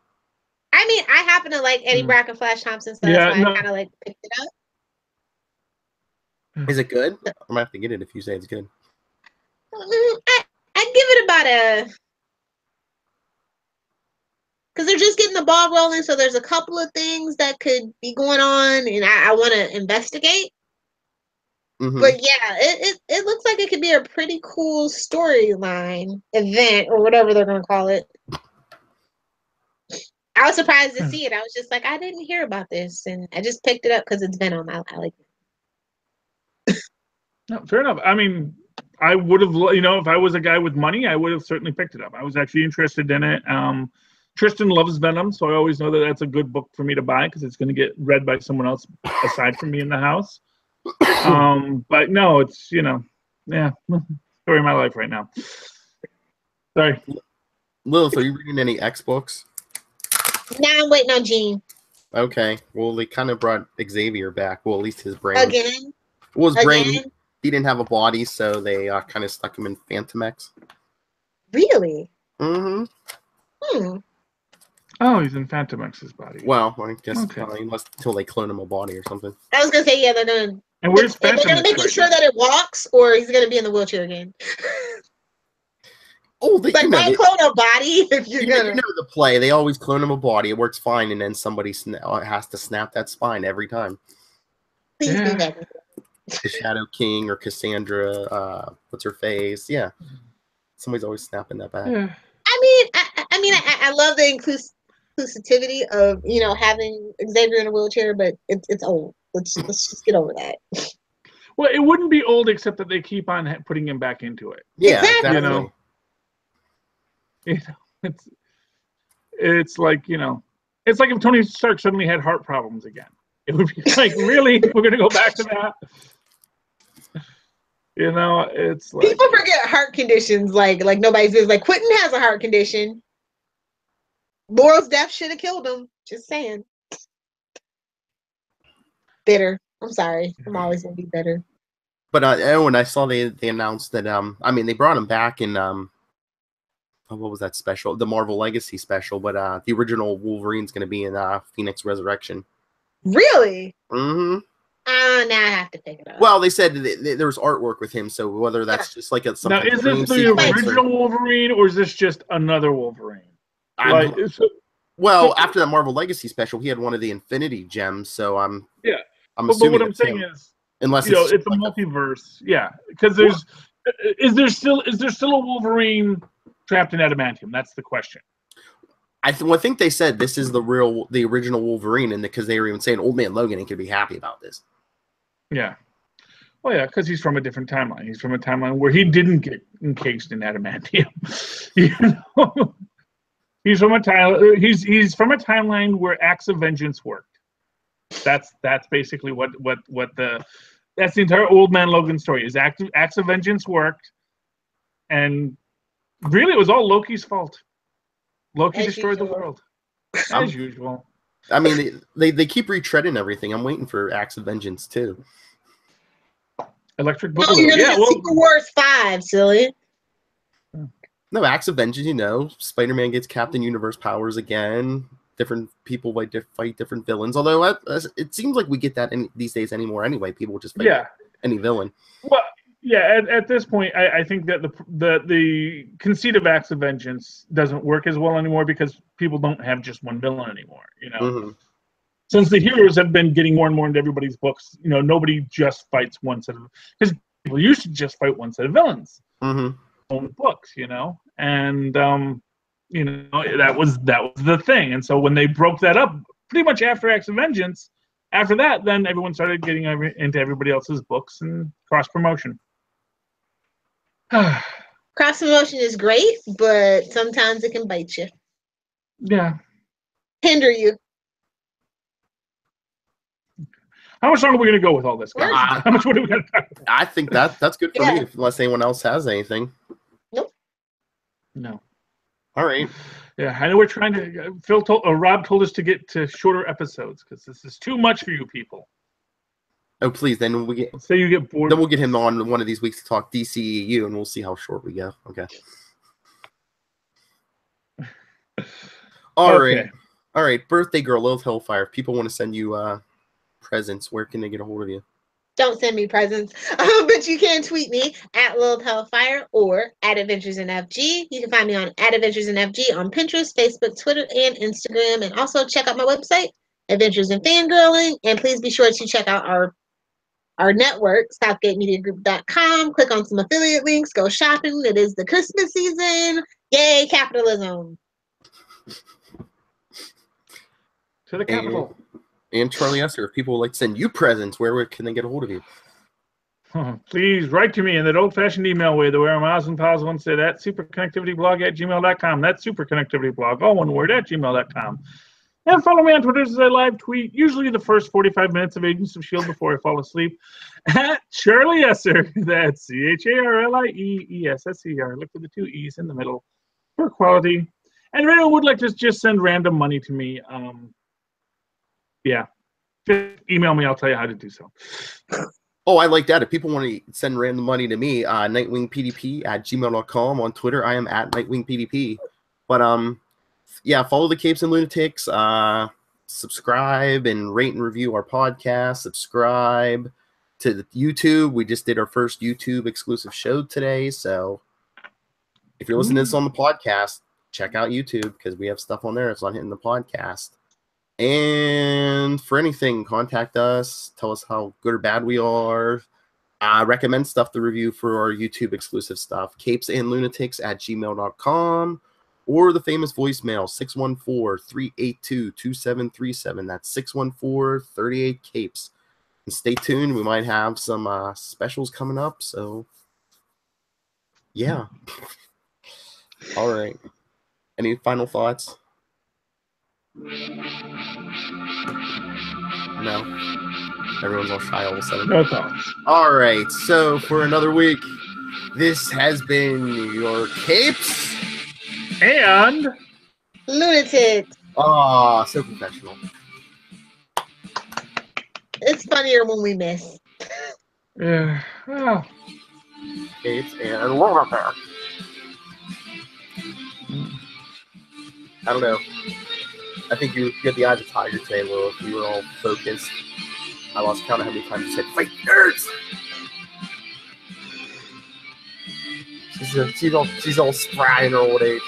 [SPEAKER 6] I mean, I happen to like Eddie Brock and Flash Thompson, so that's why I kind of like picked it up.
[SPEAKER 3] Is it good? I might have to get it if you say it's good.
[SPEAKER 6] I'd give it about because they're just getting the ball rolling, so there's a couple of things that could be going on, and I want to investigate. But yeah, it looks like it could be a pretty cool storyline event or whatever they're gonna call it. I was surprised to see it. I was just like, I didn't hear about this, and I just picked it up because it's Venom. I like it.
[SPEAKER 5] No, fair enough. I mean, I would have, if I was a guy with money, I would have certainly picked it up. I was actually interested in it. Tristan loves Venom, so I always know that that's a good book for me to buy because it's going to get read by someone else aside from me in the house. But no, it's story of my life right now. Sorry.
[SPEAKER 3] Lilith, are you reading any X books?
[SPEAKER 6] No, I'm waiting on Jean.
[SPEAKER 3] Okay. Well, they kind of brought Xavier back. Well, at least his brain.
[SPEAKER 6] Again?
[SPEAKER 3] Well, his brain, he didn't have a body, so they kind of stuck him in Phantom X.
[SPEAKER 6] Really?
[SPEAKER 3] Mm-hmm.
[SPEAKER 5] Oh, he's in Phantom X's body.
[SPEAKER 3] Well, I guess until they clone him a body or something.
[SPEAKER 6] I was going to say, they're going to...
[SPEAKER 5] And where's Phantom X?
[SPEAKER 6] They're going to make sure that it walks, or he's going to be in the wheelchair again.
[SPEAKER 3] Oh,
[SPEAKER 6] why clone a body if you're gonna?
[SPEAKER 3] You know the play. They always clone him a body. It works fine, and then somebody has to snap that spine every time.
[SPEAKER 6] Please do that.
[SPEAKER 3] The Shadow King or Cassandra, what's her face? Yeah, somebody's always snapping that back.
[SPEAKER 6] Yeah. I love the inclusivity of having Xavier in a wheelchair, but it's old. Let's just get over that.
[SPEAKER 5] Well, it wouldn't be old except that they keep on putting him back into it.
[SPEAKER 3] Yeah, exactly.
[SPEAKER 5] You know, it's like, you know, it's like if Tony Stark suddenly had heart problems again. It would be like, really? We're going to go back to that? You know, it's like...
[SPEAKER 6] People forget heart conditions like nobody's business. Like, Quentin has a heart condition. Laurel's death should have killed him. Just saying. Bitter. I'm sorry. I'm always going to be bitter.
[SPEAKER 3] But when I saw they announced that, I mean, they brought him back in, what was that special? The Marvel Legacy special, but the original Wolverine's going to be in Phoenix Resurrection.
[SPEAKER 6] Really?
[SPEAKER 3] Mm-hmm.
[SPEAKER 6] Now I have to pick it up.
[SPEAKER 3] Well, they said there was artwork with him, so whether that's just like something.
[SPEAKER 5] Now, is this the original Wolverine, or is this just another Wolverine?
[SPEAKER 3] Well, after that Marvel Legacy special, he had one of the Infinity Gems, so I'm assuming.
[SPEAKER 5] But what I'm saying is,
[SPEAKER 3] unless
[SPEAKER 5] it's a multiverse, because there's is there still a Wolverine trapped in adamantium? That's the question.
[SPEAKER 3] I think they said this is the original Wolverine, and because they were even saying Old Man Logan ain't gonna be happy about this.
[SPEAKER 5] Yeah. Well, yeah, because he's from a different timeline. He's from a timeline where he didn't get encased in adamantium. You know, he's from a timeline where Acts of Vengeance worked. That's basically what that's the entire Old Man Logan story. Is Acts of Vengeance worked, and really it was all Loki's fault. Loki destroyed the world as usual.
[SPEAKER 3] I mean, they keep retreading everything. I'm waiting for Acts of Vengeance too.
[SPEAKER 5] Electric
[SPEAKER 6] Boogaloo. You're gonna get Secret Wars 5, silly.
[SPEAKER 3] No, Acts of Vengeance. You know, Spider-Man gets Captain Universe powers again. Different people fight different villains. Although it seems like we get that these days anymore. Anyway, people just fight any villain.
[SPEAKER 5] Well, yeah. At this point, I think that the conceit of Acts of Vengeance doesn't work as well anymore because people don't have just one villain anymore. You know. Mm-hmm. Since the heroes have been getting more and more into everybody's books, you know, nobody just fights one set of, because people used to just fight one set of villains.
[SPEAKER 3] Mm-hmm.
[SPEAKER 5] Own books, you know, and you know, that was the thing. And so when they broke that up, pretty much after Acts of Vengeance, after that, then everyone started getting into everybody else's books and cross promotion.
[SPEAKER 6] Cross promotion is great, but sometimes it can bite you.
[SPEAKER 5] Yeah.
[SPEAKER 6] Hinder you.
[SPEAKER 5] How much longer are we going to go with all this, guys? How much more do we got to talk about?
[SPEAKER 3] I think that's good for me, unless anyone else has anything.
[SPEAKER 6] Nope.
[SPEAKER 5] No.
[SPEAKER 3] All right.
[SPEAKER 5] Yeah, I know we're trying to. Rob told us to get to shorter episodes because this is too much for you people.
[SPEAKER 3] Oh, please! Then we get.
[SPEAKER 5] Say you get bored.
[SPEAKER 3] Then we'll get him on one of these weeks to talk DCEU, and we'll see how short we go. Okay. All right. Birthday girl, Lilith Hellfire. If people want to send you presents, where can they get a hold of you?
[SPEAKER 6] Don't send me presents, but you can tweet me at Lilith Hellfire or at Adventures in FG. You can find me on at Adventures in FG on Pinterest, Facebook, Twitter, and Instagram. And also check out my website, Adventures in Fangirling. And please be sure to check out our network, SouthgateMediaGroup.com. Click on some affiliate links. Go shopping. It is the Christmas season. Yay, capitalism.
[SPEAKER 5] To the capital.
[SPEAKER 3] And Charlie Esser, if people would like to send you presents, where can they get a hold of you?
[SPEAKER 5] Please write to me in that old-fashioned email way, the way our Miles and Pals once said, at superconnectivityblog@gmail.com. That's superconnectivityblog, all one word, @gmail.com. And follow me on Twitter as I live tweet, usually the first 45 minutes of Agents of S.H.I.E.L.D. before I fall asleep, at Charlie Esser. That's CharlieEsser. Look for the two E's in the middle for quality. And if anyone would like to just send random money to me, just email me. I'll tell you how to do so.
[SPEAKER 3] Oh, I like that. If people want to send random money to me, nightwingpdp@gmail.com. On Twitter, I am at nightwingpdp. But follow the Capes and Lunatics. Subscribe and rate and review our podcast. Subscribe to the YouTube. We just did our first YouTube exclusive show today. So if you're listening to this on the podcast, check out YouTube because we have stuff on there that's not hitting the podcast. And for anything, contact us. Tell us how good or bad we are. Recommend stuff to review for our YouTube exclusive stuff. capesandlunatics@gmail.com or the famous voicemail 614-382-2737. That's 614-38-CAPES. And stay tuned. We might have some specials coming up. So, yeah. All right. Any final thoughts? No. Everyone's all shy all of a sudden.
[SPEAKER 5] No thoughts.
[SPEAKER 3] All right. So for another week, this has been your Capes
[SPEAKER 5] And
[SPEAKER 6] Lunatics.
[SPEAKER 3] Ah, so professional.
[SPEAKER 6] It's funnier when we miss.
[SPEAKER 5] yeah, well,
[SPEAKER 3] Capes and Lilith. I don't know. I think you had the eye of the tiger today, Lilith. You were all focused. I lost count of how many times you said, "Fight nerds!" She's all spry in her old age.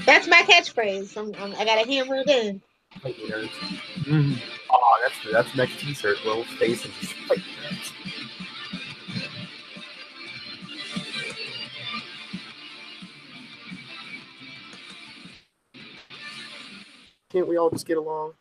[SPEAKER 6] That's my catchphrase. I gotta hammer it in.
[SPEAKER 3] Fight nerds.
[SPEAKER 5] mm,
[SPEAKER 3] Oh, that's the next t-shirt. Lilith's face and just fight nerds. Can't we all just get along?